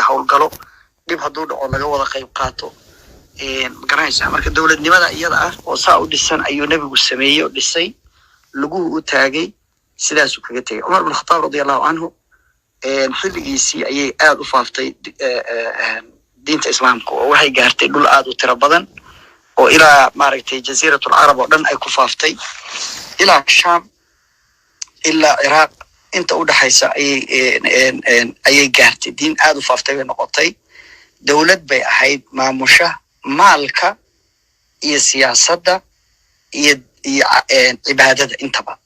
howlgalo dib hadduu dhaco laga wada qayb qaato magaranaysaa marka dowladnimada iyada ah oo saa u dhisan ayuu nabigu sameeyey oo dhisay lagu u taagay sidaas uu kaga tagay Umar ibn Khattab radiyallahu anhu xilligiisii ayay aad u faaftay diinta islaamka oo waxay gaartay dhul aad u tiro badan oo ilaa maaragtay jasiiratul arab oo dhan ay ku faaftay ilaa Sham ilaa Iraq inta u dhaxaysa ayay gaartay diin aad u faaftay bay noqotay dawlad bay ahayd maamusha maalka iyo siyaasadda iyo cibaadada intaba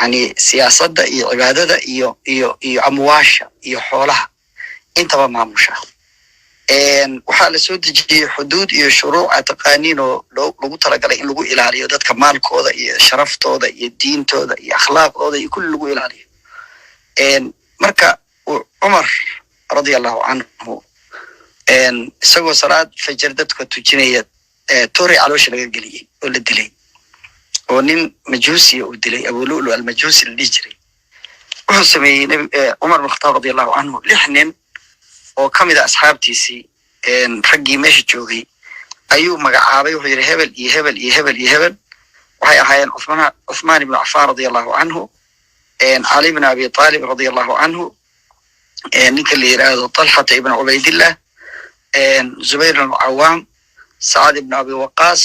yani siyaasadda iyo cibaadada iyo amwaasha iyo xoolaha intaba maamusha waxaa la soo dejiyay xuduud iyo shuruuc taqaaniin oo lagu talagalay in lagu ilaaliyo dadka maalkooda iyo sharaftooda iyo diintooda iyo akhlaaqdooda iyo kulli lagu ilaaliyo marka Umar radiyallahu anhu isagoo salaad fajr dadka tujinaya toori caloosha laga geliyay oo la dilay oo nin majuusi uu dilay Abu Lu'lu al-Majusi la jiray wuxuu sameeyay Umar ibn Khattab radiyallahu anhu lixnin oo kamid ah asxaabtiisii raggii meesha joogay ayuu magacaabay wuxuu yiri hebel iyo hebel iyo hebel iyo hebel waxay ahaayeen Uthman ibn Affan radiyallahu anhu Ali ibn Abi Talib radiyallahu anhu ninka la yiraahdo Talha ibn Ubaydillah Zubayr al-Awwam Sa'ad ibn Abi Waqqas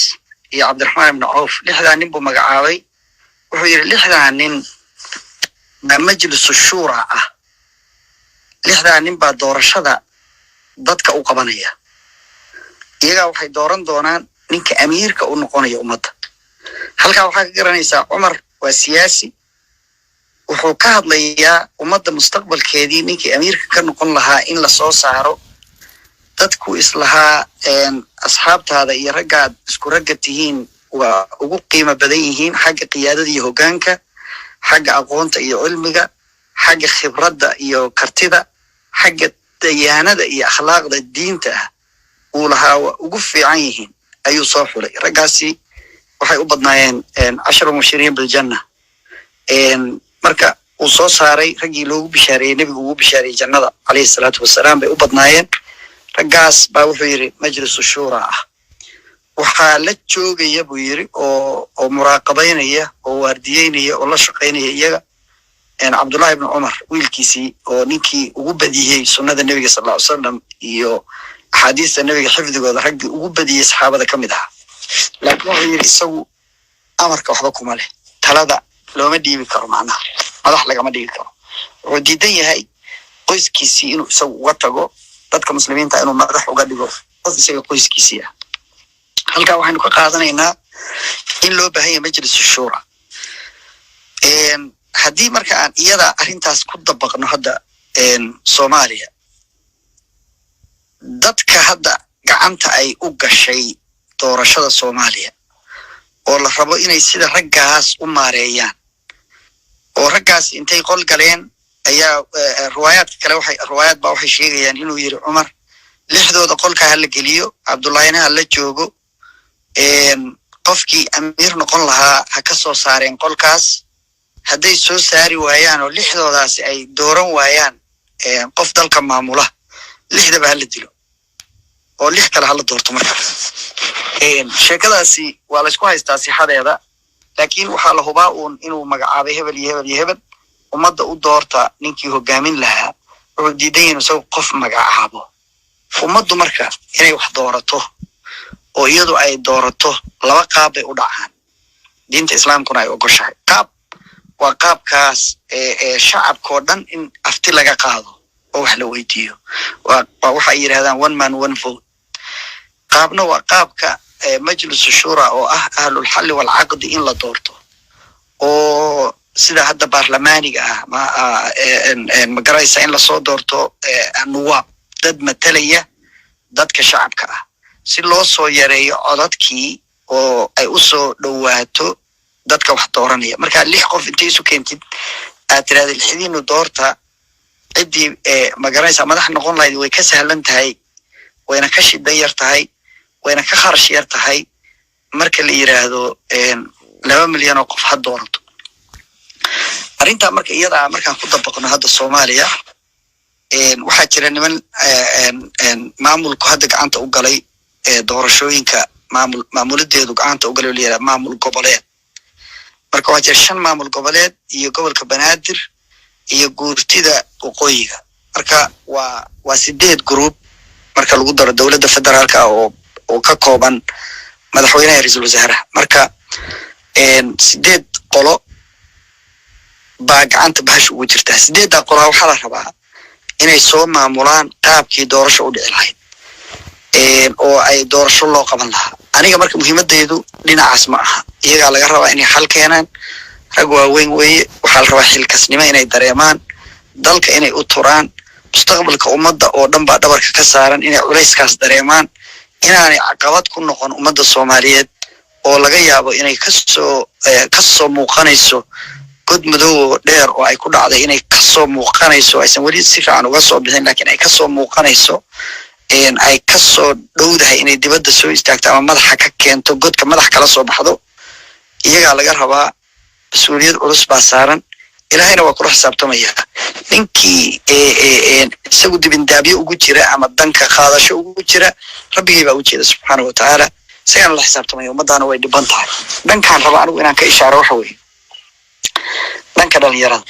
iyo Abdurrahman ibn Auf lixdan nin buu magacaabay wuxuu yiri lixdan nin majlis shura ah lixdan nin baa doorashada dadka u qabanaya iyaga waxay dooran doonaan ninka amiirka u noqonaya ummadda halka waxaa ka garanaysaa Umar waa siyaasi wuxuu ka hadlayaa ummadda mustaqbalkeedii ninkii amiirka ka noqon lahaa in la soo saaro dadku islahaa asxaabtaada iyo raggaad isku ragga tihiin waa ugu qiimo badan yihiin xagga qiyaadada iyo hoggaanka xagga aqoonta iyo cilmiga xagga khibradda iyo kartida xagga dayaanada iyo akhlaaqda diinta ah uu lahaa ugu fiican yihiin ayuu soo xulay raggaasi waxay u badnaayeen 10 mubashiriin bil janna marka uu soo saaray raggii loogu bishaareeyay nabigu ugu bishaareeyay jannada alayhi salaatu wassalaam bay u badnaayeen raggaas baa wuxuu yiri majlis shura ah waxaa la joogaya buu yiri oo muraaqabaynaya oo waardiyeynaya oo la shaqeynaya iyaga Abdullah ibn Umar wiilkiisii oo ninkii ugu badiyay sunnada nabiga sallallahu alayhi wasallam iyo axaadiista nabiga xifdigooda raggii ugu badiyay saxaabada kamid ah laakiin wuxuu yiri isagu amarka waxba kuma leh talada looma dhiibi karo macnaha madax lagama dhigi karo wuxuu diidan yahay qoyskiisii inuu isagu uga tago dadka muslimiinta inuu madax uga dhigo qof isaga qoyskiisii ah halka waxaanu ka qaadanaynaa in loo baahan yahay majlis shura haddii marka aan iyada arrintaas ku dabaqno hadda Soomaaliya dadka hadda gacanta ay u gashay doorashada Soomaaliya oo la rabo inay sida raggaas u maareeyaan oo raggaas intay qol galeen ayaa riwaayad kale waxay sheegayaan inuu yiri Umar lixdooda qolka la geliyo Abdullaahina la joogo qofkii amiir noqon lahaa ha ka soo saareen qolkaas hadday soo saari waayaan oo lixdoodaasi ay dooran waayaan qof dalka maamula lixdaba la dilo oo lix kale la doorto marka sheekadaasi waa la isku haystaa sixadeeda laakiin waxaa la hubaa inuu magacaabay hebel iyo hebel iyo hebel ummadda u doorta ninkii hogaamin lahaa wuxuu diidan yahay inuu qof magacaabo ummaddu marka inay wax doorato oo iyadu ay doorato laba qaab bay u dhacaan diinta islaamkuna ay ogoshahay qaab waa qaabkaas shacabkoo dhan in afti laga qaado oo wax la weydiiyo waa waxa ay yiraahdaan one man one vote qaabna waa qaabka majlis shura oo ah ahlul hal wal aqd in la doorto oo sida hadda baarlamaaniga ah ma garaysa in la soo doorto nuwaab dad matalaya dadka shacabka ah si loo soo yareeyo codadkii oo ay u soo dhawaato dadka wax dooranaya marka lix qof intay isu keentid aad tiraahdo lixdiinu doorta cidii ma garaysa madax noqon lahayd way ka sahlan tahay wayna ka shida yar tahay wayna ka kharash yar tahay marka la yiraahdo 2 milyan oo qof had doorato arrinta marka iyada markaan ku dabaqno hadda Soomaaliya waxaa jira niman maamulku hadda gacanta u galay doorashooyinka maamuladeedu gacanta u galay oo la maamul goboleed. marka waxaa jira 5 maamul goboleed iyo gobolka Banaadir iyo guurtida waqooyiga. marka waa 8 group marka lagu daro dawladda federaalka oo ka kooban madaxweynaha ra'iisul wasaaraha. marka 8 qolo baa gacanta bahasha ugu jirta. 8 qolo waxaa la rabaa inay soo maamulaan qaabkii doorasho u dhici lahayd oo ay doorasho loo qaban lahaa. aniga marka muhiimadeedu dhinacaas ma aha. iyaga laga rabaa inay xal keenaan. rag waaweyn weeye. waxaa la rabaa xilkasnimo inay dareemaan, dalka inay u turaan, mustaqbalka ummadda oo dhan baa dhabarka ka saaran inay culayskaas dareemaan, inaanay caqabad ku noqon ummadda Soomaaliyeed oo laga yaabo inay kasoo muuqanayso god madow dheer oo ay ku dhacday inay kasoo muuqanayso aysan weli si fiican uga soo bixin, laakiin ay kasoo muuqanayso ay kasoo dhowdahay inay dibadda soo istaagto ama madaxa ka keento godka madax kala soo baxdo. iyagaa laga rabaa mas'uuliyad culus baa saaran. ilaahayna waa kula xisaabtamaya. ninkii isagu dibindaabyo ugu jira ama danka qaadasho ugu jira, rabbigii baa u jeeda subxaanahu wa tacaala. isagana la xisaabtamaya. ummadaana way dhiban tahay. dhankaan raba anigu inaan ka ishaaro waxa weeye dhanka dhalinyarada.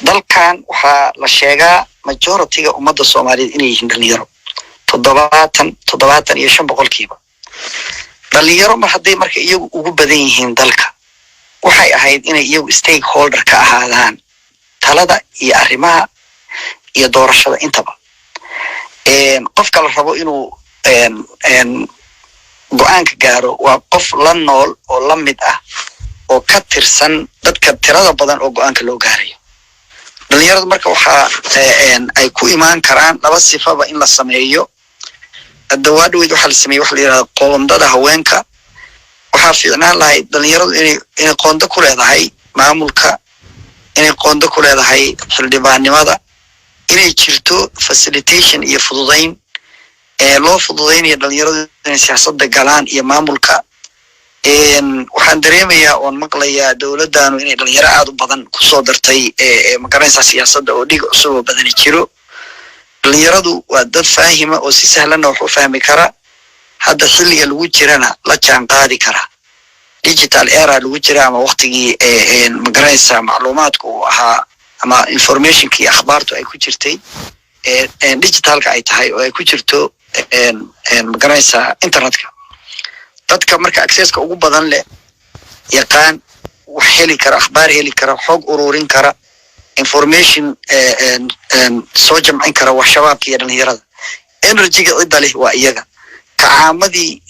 dalkan waxaa la sheegaa majority-ga ummadda Soomaaliyeed inay yihiin dhalinyaro 75%. dhalinyaro mar hadday marka iyagu ugu badan yihiin dalka, waxay ahayd inay iyagu stakeholder ka ahaadaan talada iyo arrimaha iyo doorashada intaba. qofka la rabo inuu go'aanka gaaro waa qof la nool oo la mid ah oo ka tirsan dadka tirada badan oo go'aanka loo gaarayo. dhalinyaradu marka waxaa ay ku imaan karaan 2 sifaba in la sameeyo. dawaadweyd waxaa la sameeyey waxa la yiraahdo qoondada haweenka. waxaa fiicnaan lahayd dhalinyaradu inay qoondo ku leedahay maamulka, inay qoondo ku leedahay xildhibaannimada, inay jirto facilitation iyo fududayn loo fududaynayo dhalinyaradu inay siyaasadda galaan iyo maamulka. waxaan dareemayaa oon maqlayaa dowladdaanu inay dhalinyaro aad u badan kusoo dartay magaranaysa siyaasadda oo dhig cusub oo badani jiro. dhalinyaradu waa dad faahima oo si sahlanna wax u fahmi kara. hadda xilliga lagu jirana la jaan qaadi kara. digital era lagu jira ama waqtigii magaranaysa macluumaadku uu ahaa ama informationkii akhbaartu ay ku jirtay digitalka ay tahay oo ay ku jirto magaranaysa internetka. dadka marka accesska ugu badan leh yaqaan wax heli kara, akhbaar heli kara, xog ururin kara, information soo jamcin kara waa shabaabka iyo dhalinyarada. energy-ga cidda leh waa iyaga. kacaamadii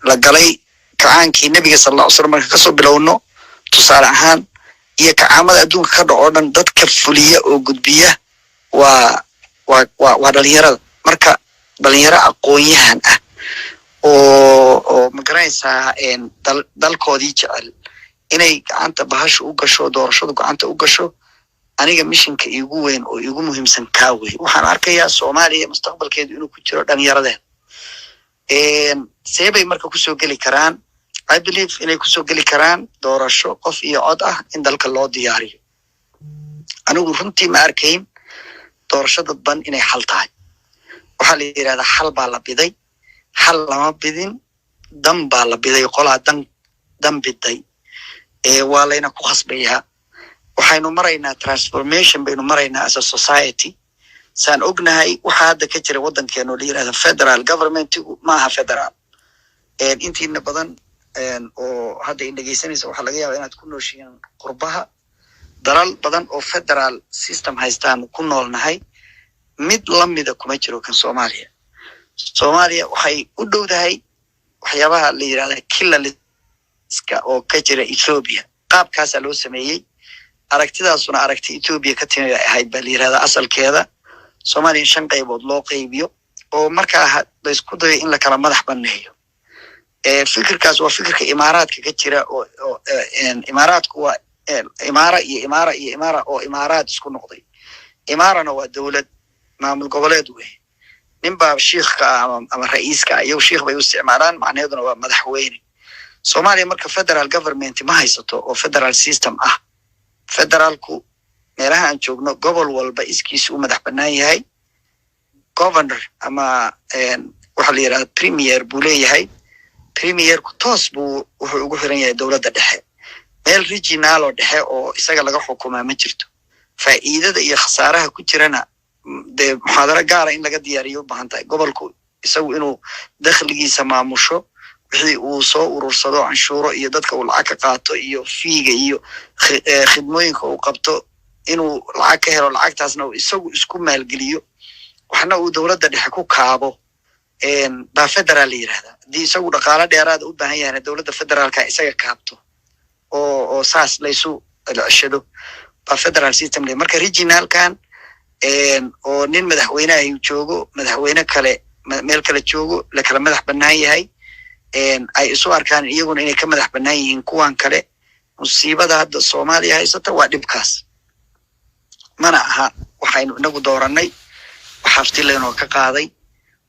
la galay kacaankii nabiga sallallahu alayhi wasallam marka kasoo bilowno tusaale ahaan iyo kacaamada adduunka ka dhaco dhan dadka fuliya oo gudbiya waa dhalinyarada. marka dhalinyaro aqoon-yahan ah oo magaranaysaa dalkoodii jecel inay gacanta bahasha u gasho, doorashadu gacanta u gasho. aniga mishinka iigu weyn oo iigu muhiimsan kaa wey. waxaan arkayaa Soomaaliya mustaqbalkeedu inuu ku jiro dhalinyaradeed. seebay marka kusoo geli karaan? I believe inay kusoo geli karaan doorasho qof iyo cod ah in dalka loo diyaariyo. anigu runtii ma arkayn doorasho dadban inay xal tahay. waxaa la yidhahdaa xal baa la biday. xal lama bidin, dan baa la biday. qolaa dan biday waa layna ku khasbayaa. waxaynu maraynaa transformation baynu maraynaa as a society. saan ognahay waxaa hadda ka jira waddankeenu la yidhahda federal governmentigu maaha federal. intiina badan oo hadda in dhegeysanaysa waxaa laga yaabaa inaad ku nooshihiin qurbaha. dalal badan oo federal system haystaan ku noolnahay. mid lamida kuma jiro kan Soomaaliya. Soomaaliya waxay u dhowdahay waxyaabaha la yiraahdo kilaliska oo ka jira Ethiopia. qaabkaas loo sameeyay. aragtidaasuna aragti Ethiopia ka timid ahayd baa la yiraahdaa asalkeeda. Soomaaliya 5 qaybood loo qaybiyo oo markaa la isku dayo in la kala madax baneeyo. fikirkaas waa fikirka imaaraadka ka jira oo imaaraadku waa imaara iyo imaara oo imaaraad isku noqday. imaarana waa dawlad maamul goboleed wey. nin baa shiikhka ama ra'iiska iyo shiikh bay u isticmaalaan, macnaheeduna waa madaxweyne. Soomaaliya marka federal government ma haysato oo federal system ah. federaalku meelaha aan joogno gobol walba iskiisa u madax bannaan yahay governor ama waxa la yiraahdo premier buu leeyahay premierku toos buu wuxuu ugu xiran yahay dowladda dhexe meel regional oo dhexe oo isaga laga xukumaa ma jirto faa'iidada iyo khasaaraha ku jirana de muxaadaro gaara in laga diyaariyo u baahan tahay gobolku isagu inuu dakhligiisa maamusho wixii uu soo urursado canshuuro iyo dadka uu lacag ka qaato iyo fiiga iyo khidmooyinka uu qabto inuu lacag ka helo lacagtaasna uu isagu isku maalgeliyo waxna uu dowladda dhexe ku kaabo baa federaal la yiraahdaa haddii isagu dhaqaale dheeraada u baahan yahayna dowladda federaalka isaga kaabto oo saas laysu ceshado baa federal system le marka regionalkan oo nin madaxweynaha uu joogo madaxweyne kale meel kale joogo la kala madax bannaan yahay ay isu arkaan iyaguna inay ka madax bannaan yihiin kuwan kale musiibada hadda Soomaaliya haysata waa dhibkaas mana aha waxaynu inagu dooranay waxaftileeno ka qaaday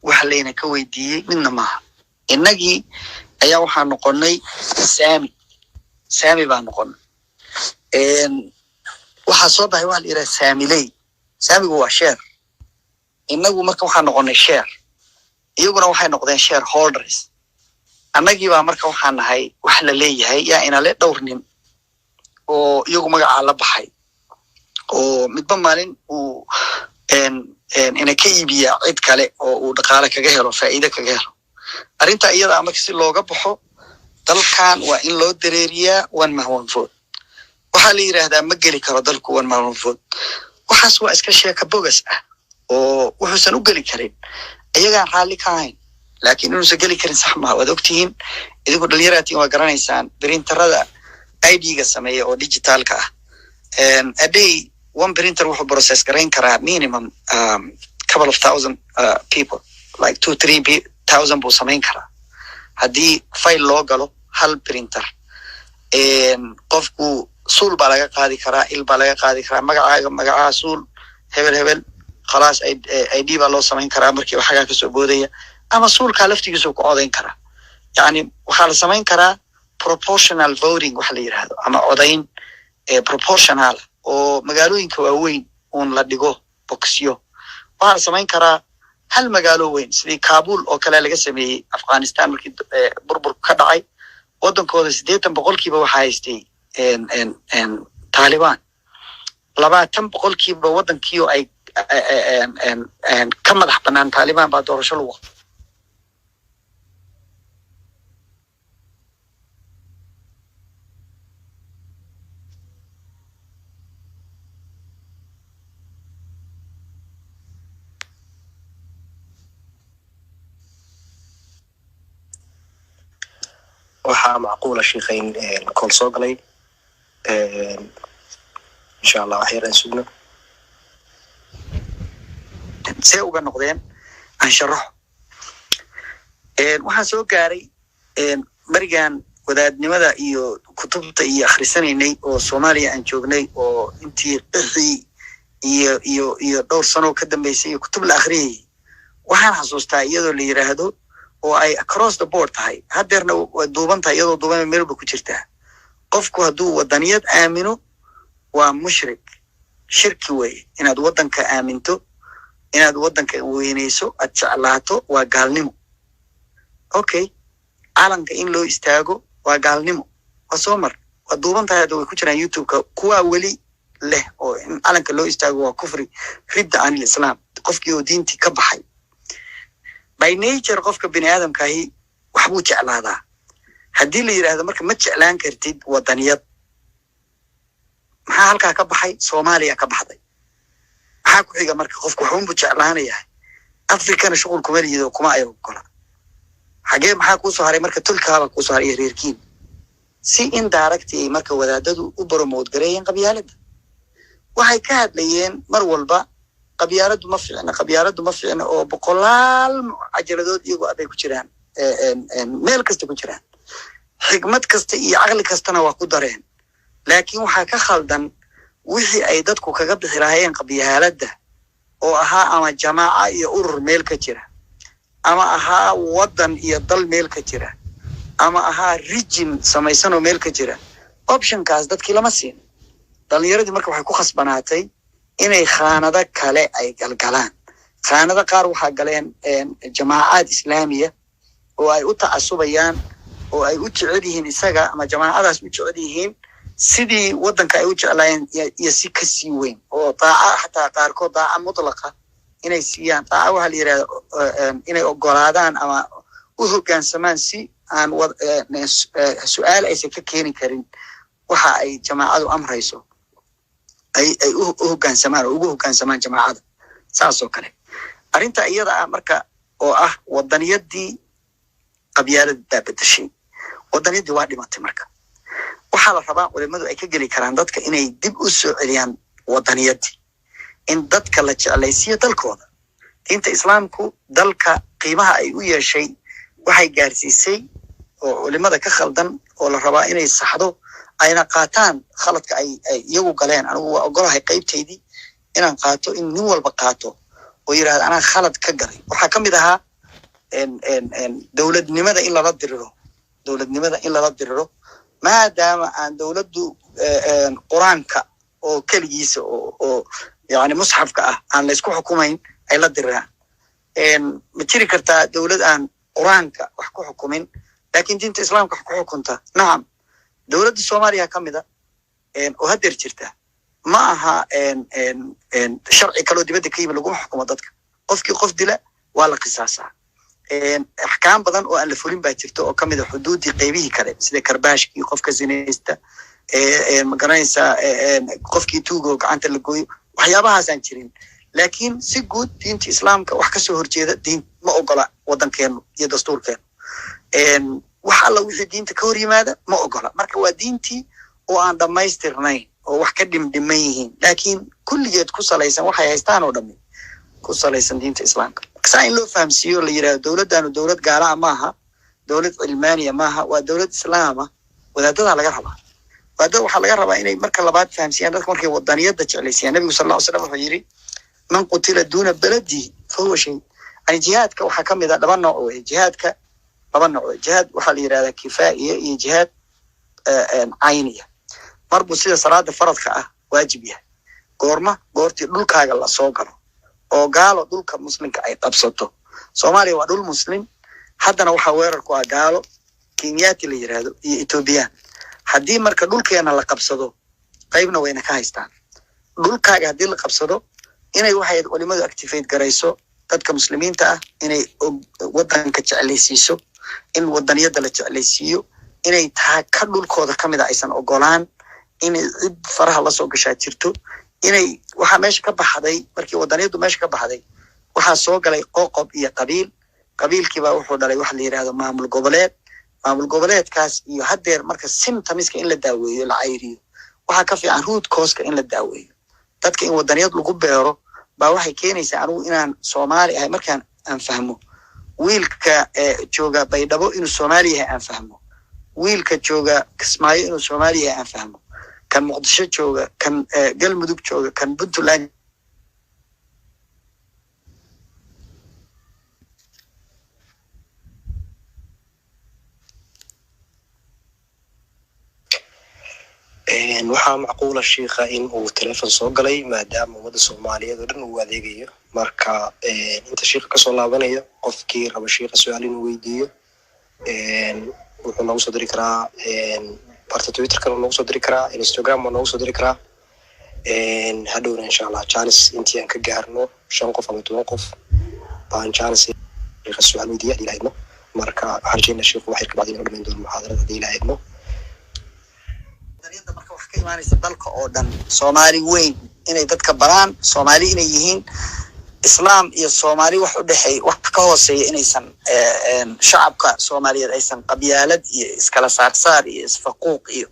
wax leena ka weydiiyay midna maaha inagii ayaa waxaan noqonay saami baan noqonay waxa soo baxay wax la yiraahdo saamiley saamigu waa share inagu marka waxaan noqonay share iyaguna waxay noqdeen share holders annagii baa marka waxaan nahay wax la leeyahay yaa inale dhowr nin oo iyagu magaca la baxay oo midba maalin uu ina ka iibiya cid kale oo uu dhaqaale kaga helo faa'iido kaga helo arrinta iyada marka si looga baxo dalkan waa in loo dareeriyaa one man one vote waxa la yiraahdaa ma geli karo dalku one man one vote waxaas waa iska sheeka bogas ah oo wuxuusan u geli karin iyagaan raalli ka ahayn laakiin inuusan geli karin sax maaha waad ogtihiin idinku dhalinyaraatiin waa garanaysaan printerada ID-ga sameeya oo digitalka ah a day one printer wuxuu process garayn karaa minimum couple of thousand people like 2-3,000 buu samayn karaa haddii file loo galo hal printer qofku suul baa laga qaadi karaa il baa laga qaadi karaa magaca suul hebel khalaas ID baa loo samayn karaa markii waxaga ka soo boodaya ama suulka laftigiisu ku codayn karaa yani waxaa la samayn karaa proportional voting waxa la yiraahdo ama codayn proportional oo magaalooyinka waaweyn uun la dhigo boxyo waxaa la samayn karaa hal magaalo weyn sidii Kabul oo kale laga sameeyay Afghanistan markii burburku ka dhacay wadankooda 80% waxa haystay Taliban 20% wadankii oo ay ka madax banaan Taliban baa doorasho lagu waxaa macquula sheekhayn kol soo galay insha Allah waxyar aan sugno see uga noqdeen aan sharaxo waxaan soo gaaray marigan wadaadnimada iyo kutubta iyo akhrisanaynay oo Soomaaliya aan joognay oo intii qixii iyo dhowr sano ka dambeysay iyo kutub la akhriyay waxaan xasuustaa iyadoo la yiraahdo oo ay across the board tahay hadeerna waa duuban tahay iyadoo duuban meel ku jirtaa qofku hadduu wadaniyad aamino waa mushrik shirki weeye inaad wadanka aaminto inaad wadanka weynayso aad jeclaato waa gaalnimo okay calanka in loo istaago waa gaalnimo waa soo mar waa duuban tahay way ku jiraan YouTube-ka kuwa weli leh oo in calanka loo istaago waa kufri ridda aan islaam qofkii oo diintii ka baxay by nature qofka bini aadamkaahi wax buu jeclaadaa haddii la yiraahdo marka ma jeclaan kartid wadaniyad maxaa halkaa ka baxay Soomaaliya ka baxday maxaa ku xiga marka qofku wuxuu buu jeclaanayaa Afrikana shughul kuma liido kuma ay ogola xagee maxaa ku soo haray marka tulkaaba ku soo haray reerkiin si indirect marka wadaadadu u promote gareeyeen qabyaalada waxay ka hadlayeen mar walba qabyaaladu ma fiicna oo boqolaal ajaladood iyagu aday ku jiraan meel kasta ku jiraan xigmad kasta iyo aqli kastana waa ku dareen laakiin waxaa ka khaldan wixii ay dadku kaga bixi lahaayeen qabyaalada oo ahaa ama jamaaca iyo urur meel ka jira ama ahaa wadan iyo dal meel ka jira ama ahaa region samaysan oo meel ka jira optionkaas dadkii lama siin dhalinyaradii marka waxay ku khasbanaatay inay khaanado kale ay galgalaan. khaanado qaar waxaa galeen jamaacad islaamiya oo ay u tacasubayaan oo ay u jecel yihiin isaga ama jamaacadaas u jecel yihiin sidii waddanka ay u jeclaayeen iyo si ka sii weyn oo daaca xataa qaarkood daaca mutlaqa inay siiyaan. daaca waxaa la yidhahda inay ogolaadaan ama u hoggaansamaan si aan su-aal aysan ka keeni karin waxa ay jamaacadu amrayso ay u hoggaansamaan oo ugu hoggaansamaan jamaacada saas oo kale. arrinta iyada ah marka oo ah wadaniyadii qabyaalada baa bedeshay. wadaniyadii waa dhimatay. marka waxaa la rabaa culimadu ay ka geli karaan dadka inay dib u soo celiyaan wadaniyadii, in dadka la jeclaysiiyo dalkooda. diinta islaamku dalka qiimaha ay u yeeshay waxay gaarsiisay oo culimada ka khaldan oo la rabaa inay saxdo ayna qaataan khaladka ay iyagu galeen. anigu waa ogolahay qaybtaydii inaan qaato, in nin walba qaato oo yidhahda anaa khalad ka galay. waxaa ka mid ahaa dowladnimada in lala diriro. dowladnimada in lala diriro maadaama aan dowladdu qur-aanka oo keligiisa oo yani musxafka ah aan laysku xukumayn ay la diriraan. ma jiri kartaa dowlad aan qur-aanka wax ku xukumin laakiin diinta islaamka wax ku xukunta? nacam. dowladda soomaaliya ka mid a oo haddeer jirta ma aha sharci kaloo dibadda ka yimi laguma xukumo dadka. qofkii qof dila waa la qisaasaa. axkaam badan oo aan la fulin baa jirta oo kamid a xuduudii qaybihii kale sida karbaashkii, qofka zinaysta, magaranaysaa qofkii tuuga oo gacanta la gooyo, waxyaabahaasaan jirin. laakiin si guud diinta islaamka wax kasoo horjeeda diin ma ogola waddankeenu iyo dastuurkeenu. wax alla wixii diinta ka hor yimaada ma ogola. marka waa diintii oo aan dhammaystirnayn oo wax ka dhimdhiman yihiin laakiin kulligeed ku salaysan waxay haystaan oo dhammi ku salaysan diinta islaamka. saa in loo fahamsiiyo la yidhahdo dowladdaanu dowlad gaala maaha, dowlad cilmaaniya maaha, waa dowlad islaama. wadaadadaa laga rabaa. wadaadada waxaa laga rabaa inay marka labaad fahamsiiyaan dadka markay wadaniyadda jeclaysiyaan. nabigu sal lla ly slam wuxuu yidhi man qutila duuna beladihi fa huwa shahiid. yani jihaadka waxaa ka mid a laba nooc wey. jihaadka laba nooc wey. jihaad waxaa la yidhahdaa kifaa'iya iyo jihaad cayniya. mar buu sida salaada faradka ah waajib yahay. goorma? goortii dhulkaaga lasoo galo oo gaalo dhulka muslimka ay qabsato. soomaaliya waa dhul muslim, haddana waxaa weerar ku ah gaalo kenyaati la yidhaahdo iyo ethoobiyan. haddii marka dhulkeena la qabsado qaybna wayna ka haystaan. dhulkaaga haddii la qabsado inay waxay culimadu activate garayso dadka muslimiinta ah, inay waddanka jeclaysiiso, in wadaniyadda la jeclaysiiyo, inay taa ka dhulkooda ka mid a aysan ogolaan, inay cid faraha lasoo gashaa jirto, inay waxaa meesha ka baxday markii wadaniyaddu meesha ka baxday waxaa soo galay qoqob iyo qabiil. qabiilkiibaa wuxuu dhalay waxa la yidhahdo maamul goboleed. maamul goboleedkaas iyo haddeer marka symptomska in la daaweeyo la cayriyo waxaa ka fiican root causka in la daaweeyo. dadka in wadaniyad lagu beero baa waxay keenaysaa anigu inaan soomaali ahay markaan aan fahmo. wiilka jooga baydhabo inuu soomaali yahay aan fahmo. wiilka jooga kismaayo inuu soomaali yahay aan fahmo. kan muqdisho jooga, kan galmudug jooga, kan puntland waxaa macquula shiikha in uu telefon soo galay maadaama ummadda soomaaliyeed oo dhan uu adeegayo. marka inta shiikha kasoo laabanayo qofkii raba shiikha su-aal inuu weydiiyo wuxuu noogu soo diri karaa barta twitterkan uu noogu soo diri karaa, instagram waa noogu soo diri karaa. hadhowna insha allah janis intii aan ka gaarno 5 qof ama 10 qof baan janis shiikha su-aal weydiiya hadii la idmo. marka waxaan rajeynaa shiikhu waxay ka bacdi inuu dhamayn doono muxaadarada hadii la idmo. marka wax ka imaanaysa dalka oo dhan soomaali weyn inay dadka baraan soomaali inay yihiin islaam iyo soomaali wax u dhexeey wax ka hooseeya inaysan shacabka soomaaliyeed aysan qabyaalad iyo iskala saarsaar iyo isfaquuq iyo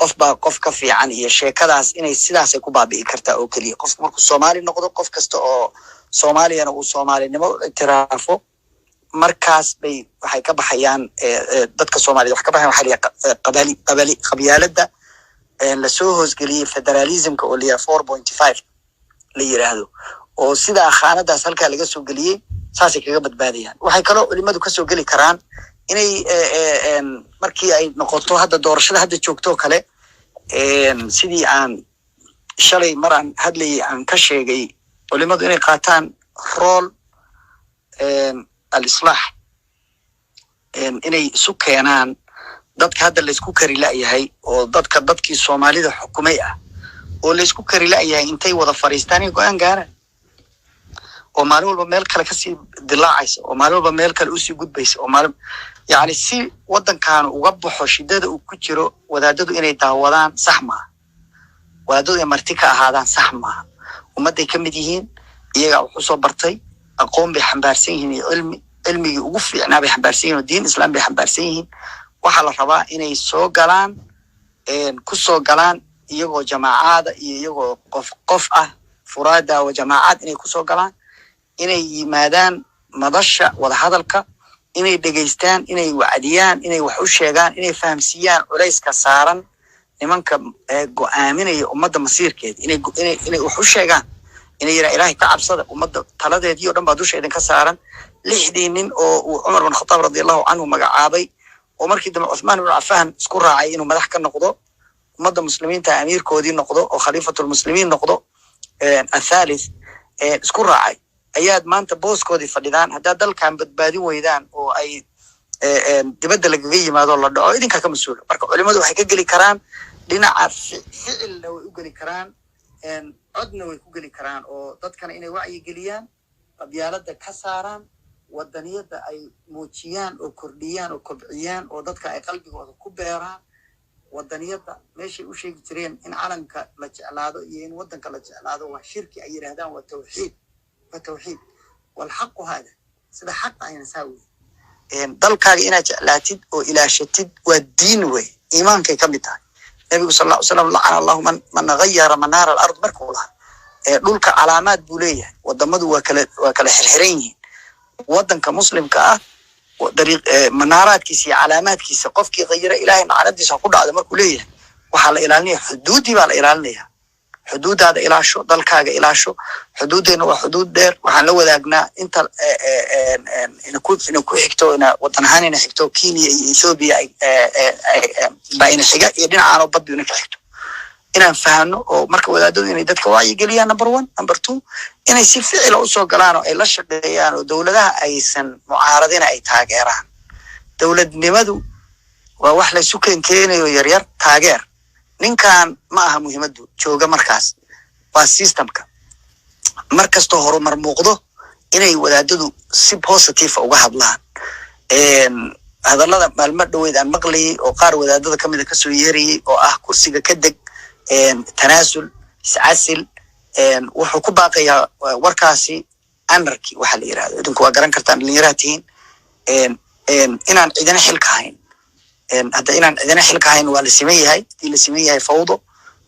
qof baa qof ka fiican iyo sheekadaas inay sidaasay ku baabi'i kartaa oo keliya. qofku markuu soomaali noqdo qof kasta oo soomaaliyana uu soomaalinimo ictiraafo markaas bay waxay ka baxayaan dadka soomaaliyed wax ka baxayan waxaa la qabyaaladda lasoo hoosgeliyey federalismka oo liya 4.5 la yiraahdo oo sidaa khaanadaas halkaa laga soo geliyey saasay kaga badbaadayaan. waxay kaloo culimadu kasoo geli karaan inay markii ay noqoto hadda doorashada hadda joogto kale sidii aan shalay maraan hadlayay aan ka sheegay culimadu inay qaataan rool al-islaax inay isu keenaan dadka hadda laysku kari la'yahay oo dadkii Soomaalida xukumay ah oo laysku kari la'yahay intay wada fariistaan in go'aan gaaraan oo maalin walba meel kale ka sii dilaacaysa oo maalin walba meel kale u sii gudbaysa oo maalin yani si wadankan uga baxo shidada uu ku jiro wadaadadu inay daawadaan sax ma wadaadadu ay marti ka ahaadaan sax ma ummaday ka mid yihiin iyaga wuxuu soo bartay aqoon bay xambaarsan yihiin cilmigii ugu fiicnaa bay xambaarsan yihiin diin islaam bay xambaarsan yihiin waxa la rabaa inay soo galaan ku soo galaan iyagoo jamaacada iyo iyagoo qof ah furaada oo jamaacad inay ku soo galaan inay yimaadaan madasha wada hadalka inay dhageystaan inay wacdiyaan inay wax u sheegaan inay fahamsiiyaan culayska saaran nimanka go'aaminaya ummadda masiirkeeda inay wax u sheegaan inay ilaahay ka cabsada ummadda taladeedii oo dhan baa dusha idinka saaran 6 nin oo Umar bin Khattab radiyallahu anhu magacaabay oo markii dambe Uthman ibn Affan isku raacay inuu madax ka noqdo ummadda muslimiinta amiirkoodii noqdo oo khalifatul muslimiin noqdo الثالث isku raacay ayaad maanta booskoodii fadhidaan hadda dalkan badbaadin weydaan oo ay dibadda lagaga yimaado la dhaco idinka ka mas'uul marka culimadu waxay ka gali karaan dhinaca ficilna way u gali karaan codna way ku gali karaan oo dadkana inay wacyi geliyaan qabyaalada ka saaraan wadaniyada ay muujiyaan oo kordhiyaan oo kobciyaan oo dadka ay qalbigooda ku beeraan wadaniyada meeshay u sheegi jireen in calanka la jeclaado iyo in wadanka la jeclaado waa shirki ay yiraahdaan waa tawxiid wal xaq hada sida xaq ayna saawi dalkaaga inaad jeclaatid oo ilaashatid waa diin way iimaankay ka mid tahay nabiga sallallahu alayhi wasallam la'ana allah man ghayyara manar al-ard markula dhulka calaamad buu leeyahay wadamadu waa kala xirxiran yihiin wadanka muslimka ah dariiq manaaraadkiisa iyo calaamaadkiisa qofkii qeyra ilaahay naaradiisa ku dhacdo markuu leeyahay waxa la ilaalinayaa xuduudii baa la ilaalinayaa xuduudaada ilaasho dalkaaga ilaasho xuduudeena waa xuduud dheer waxaan la wadaagnaa inta ku xigto wadan ahaan ina xigto Kenya iyo Ethiopia bayna xiga iyo dhinacaano baddu ina ka xigto inaan fahanno oo marka wadaadadu inay dadka wacyi geliyaan number 1 number 2 inay si ficil u soo galaan oo ay la shaqeeyaan oo dawladaha aysan mucaaradina ay taageeraan dawladnimadu waa wax la isu keenayo yar taageer ninkan ma aha muhiimadu jooga markaas waa systemka markasto horumar muuqdo inay wadaadadu si positive uga hadlaan hadallada maalmo dhaweyd aan maqlay oo qaar wadaadada kamid ah ka soo yeeriyay oo ah kursiga ka deg tanaasul iscasil wuxuu ku baaqayaa warkaasi anarchy waxa la yiraahdo idinku waa garan kartaan dhalinyaraatiin inaan cidina xilka hayn hadda inaan cidina xilka hayn waa la siman yahay hadii la siman yahay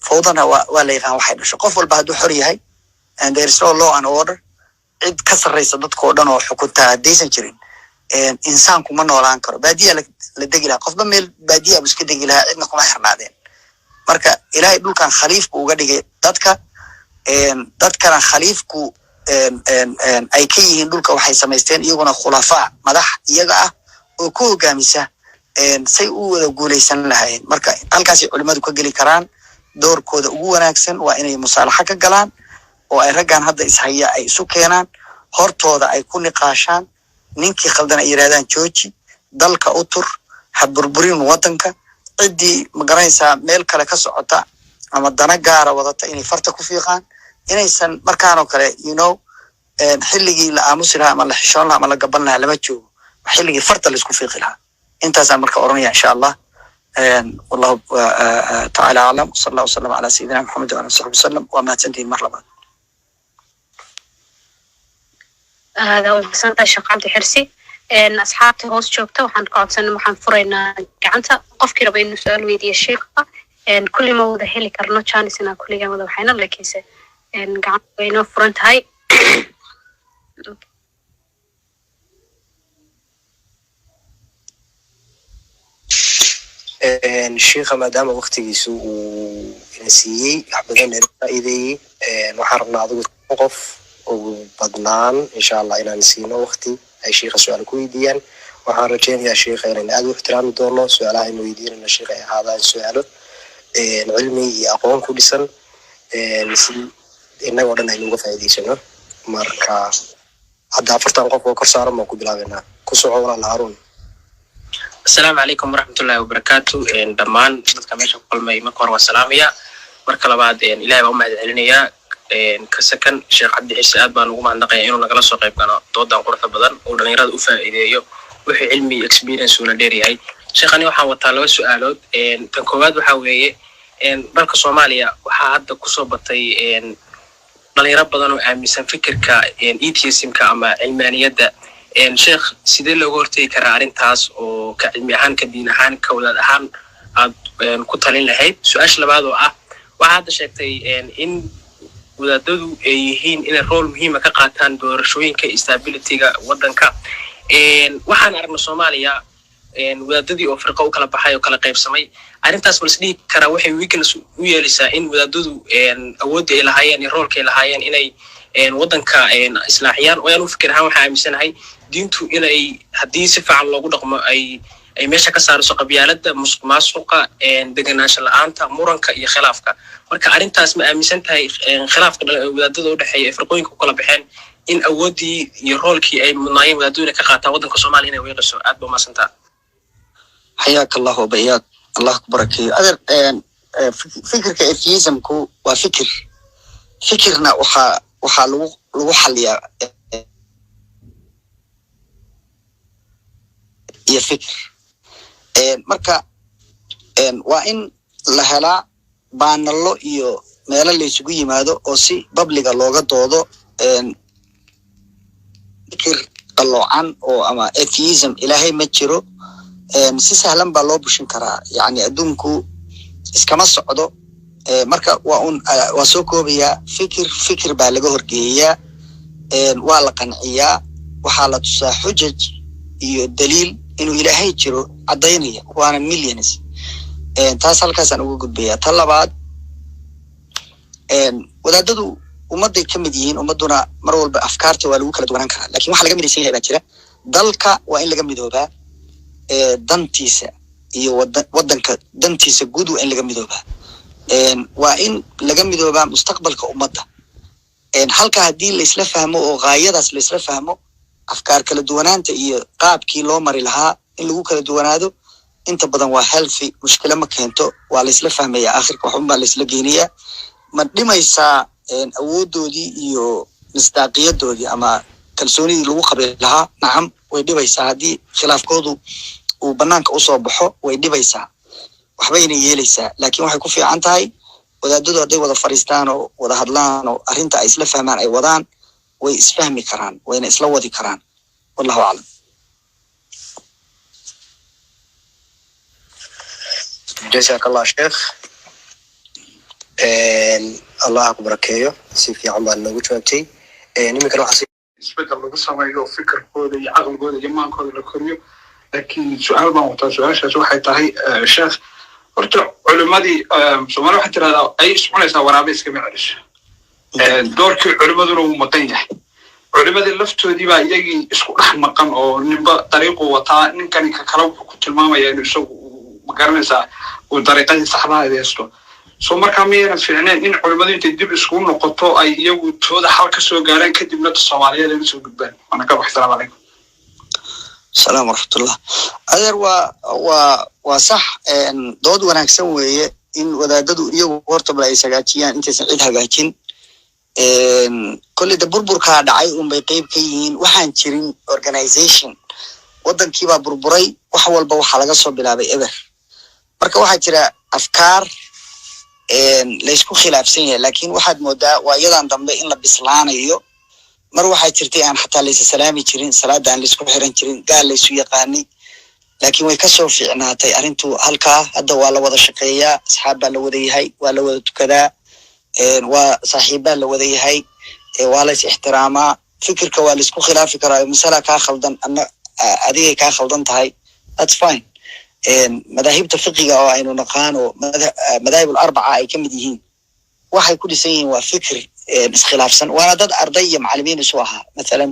fawdana waa la yaqaan waxay dhasho qof walba hadduu xor yahay and there is no law and order cid ka sarreysa dadkoo dhan oo xukunta haddaysan jirin insaanku ma noolaan karo baadiya la degi lahaa qofba meel baadiya buu iska degi lahaa cidna kuma xirnaadeen marka ilaahay dhulkan khaliifku uga dhigay dadkana khaliifku ay ka yihiin dhulka waxay samaysteen iyaguna khulafaa madax iyaga ah oo ku hogaamisa say u wada guuleysan lahaayeen marka halkaasay culimadu ka geli karaan doorkooda ugu wanaagsan waa inay musaalaxa ka galaan oo ay raggan hadda ishaya ay isu keenaan hortooda ay ku niqaashaan ninkii khaldan ay yiraahdaan jooji dalka u tur ha burburin wadanka cidii magaranaysaa meel kale ka socota ama dana gaara wadata inay farta ku fiiqaan inaysan markaan oo kale xilligii la aamusi lahaa ama la xishoon lahaa ama la gaban lahaa lama joogo xilligii farta la isku fiiqi lahaa intaasaan marka oranaya insha Allah والله تعالى أعلم صلى الله وسلم على سيدنا محمد وعلى آله وسلم وما تنتهي مرة هذا هو سنت الشيخ عبد الحرسي أصحابته هوس جوبته وحن قاعد سنة وحن فرينا جعنته قف كده بين سؤال ويدي الشيخ كل ما وده هلي كرنا كان سنة كل يوم وده حين الله كيسه جعنته بينه فرنت هاي الشيخ مادام وقتيسو ونسيي حبدنا الفائدة وحرمنا عضو وقف وبدنان إن شاء الله إلى نسينا وقتي أي شيخ سؤال كويديان وحرجين يا شيخ إن أدو احترام دونه سؤالها إنه يدين إن الشيخ هذا السؤال العلمي يقوم كل سنة si inagoo dhan aynu uga faa'iidaysano. Marka hadda 40 qof oo kor saaran baan ku bilaabeynaa. Ku soco walaal Haruun. السلام عليكم ورحمة الله وبركاته. دمان dadka meesha ku kulmay marka hore waa salaamaya marka labaad ilaahay baa u mahadcelinaya ka sakan Sheekh Cabdi Xirsi aad baan ugu mahadnaqayaa inuu nagala soo qayb galo doodan quruxda badan oo dhalinyarada u faa'iideeyo wixii cilmi experience uu la dheeryahay. Sheekhani waxaan wataa laba su'aalood tan koowaad waxa weeye dalka Soomaaliya waxaa hadda ku soo batay dhalinyaro badan oo aaminsan fikirka atheism-ka ama cilmaaniyadda. Sheekh sidee looga hortagi karaa arrintaas oo ka cilmi ahaan ka diin ahaan ka wadaad ahaan aad ku talin lahayd? Su'aasha labaad oo ah waxaa hadda sheegtay in wadaadadu ay yihiin inay role muhiim ah ka qaataan doorashooyinka stability-ga waddanka. Waxaan aragnay Soomaaliya wadaadadii oo firqo u kala baxay oo kala qaybsamay. Arrintaas ma la dhihi karaa waxay weakness u yeelaysaa in wadaadadu awoodda ay lahaayeen iyo roolka ay lahaayeen inay waddanka islaaxiyaan? oo aan u fikir ahaan waxaa aaminsanahay diintu inay haddii si fiican loogu dhaqmo ay meesha ka saarayso qabyaaladda, musuqmaasuqa, deganaansho la'aanta, muranka iyo khilaafka. marka arrintaas ma aaminsan tahay khilaafka wadaadada u dhexeeya firqooyinka ku kala baxeen in awooddii iyo roolkii ay mudnaayeen wadaadadu inay ka qaataan waddanka Soomaaliya inay weeqayso? aad baa mahadsantahay. حياك الله وبياك الله أكبرك. أدر فكر كأثيزمكو فكرنا وحا لو حليا يا فكر مركا وإن لهلا بان الله إيو ميلا اللي يسوي يمادو أو سي بابليغا لوغا دودو فكر الله عن أو أما أثيزم إلهي مجرو si sahlan baa loo bushin karaa. yani adduunku iskama socdo. marka waa soo koobayaa fikir baa laga horgeeyaa, waa la qanciyaa, waxaa la tusaa xujaj iyo daliil inuu ilaahay jiro caddaynaya, waana millions. taas halkaasaan uga gudbayaa. ta labaad wadaadadu ummadday ka mid yihiin, ummadduna mar walba afkaarta waa lagu kala duwanaan karaa, lakin waxa laga midaysan yahay baa jira. dalka waa in laga midoobaa dantiisa iyo waddanka dantiisa guud waa in laga midoobaa. waa in laga midoobaa mustaqbalka ummadda. halka haddii laisla fahmo oo gaayadaas laisla fahmo, afkaar kala duwanaanta iyo qaabkii loo mari lahaa in lagu kala duwanaado inta badan waa healthy, mushkilo ma keento, waa laisla fahmaya. aakhirka waxun baa laisla geynayaa. ma dhimaysaa awooddoodii iyo misdaaqiyadoodii ama kalsoonidii lagu qabi lahaa? nacam, way dhibaysaa. haddii khilaafkoodu uu banaanka usoo baxo way dhibaysaa, waxbayna yeelaysaa. laakiin waxay ku fiican tahay wadaadadu hadday wada fadhiistaan oo wada hadlaan oo arrinta ay isla fahmaan ay wadaan, way isfahmi karaan, wayna isla wadi karaan. wallahu aclam. جزاك الله شيخ. الله أكبركيو سيفي عمال نوجوتي نمكن واحد isbedel lagu sameeyo fikirkooda iyo caqligooda iyo maankooda la koriyo. laakiin su-aal baan wataa. su-aashaas waxay tahay sheekh, horta culimadii Soomaaliya waxay tirahdaa ay iscunaysaa waraabe iskama celiso. doorkii culimaduna wuu maqan yahay. culimadii laftoodii baa iyagii isku dhex maqan oo ninba dariiqu wataa, ninkani ka kale wuxuu ku tilmaamaya inuu isagu magaranaysaa uu dariiqadii saxda haysto. soo markaa miyayna fiicneen in culimadu intay dib iskugu noqoto ay iyagu tooda xal ka soo gaaraan kadibna Soomaaliyeed ay soo gudbaan? ana ka wax. Assalaamu calaykum. السلام ورحمة الله. أدر waa sax. dood wanaagsan weeye in wadaadadu iyagu hortaba ay sagaajiyaan intaysan cid hagaajin. kolleyda burburkaa dhacay unbay qeyb ka yihiin. waxaan jirin organization. waddankiibaa burburay, wax walba waxaa laga soo bilaabay eber. marka waxaa jira afkaar laysku khilaafsan yahay, laakiin waxaad moodaa waa iyadan dambe in la bislaanayo. mar waxaa jirtay aan xataa laysa salaami jirin, salaada aan laysku xiran jirin, gaal laysu yaqaanay, laakiin way kasoo fiicnaatay arrintu halkaa. hadda waa la wada shaqeeyaa, asxaab baa la wada yahay, waa la wada tukadaa, waa saaxiibbaa la wada yahay, waa lays ixtiraamaa. fikirka waa laysku khilaafi karaa, masala kaa khaldan ama adigay kaa khaldan tahay, that's fine. madaahibta fiqiga oo aynu naqaan oo madaahib al-arbaca ay ka mid yihiin, waxay ku dhisan yihiin waa fikir iskhilaafsan. waana dad arday iyo macallimiin isu ahaa. mathalan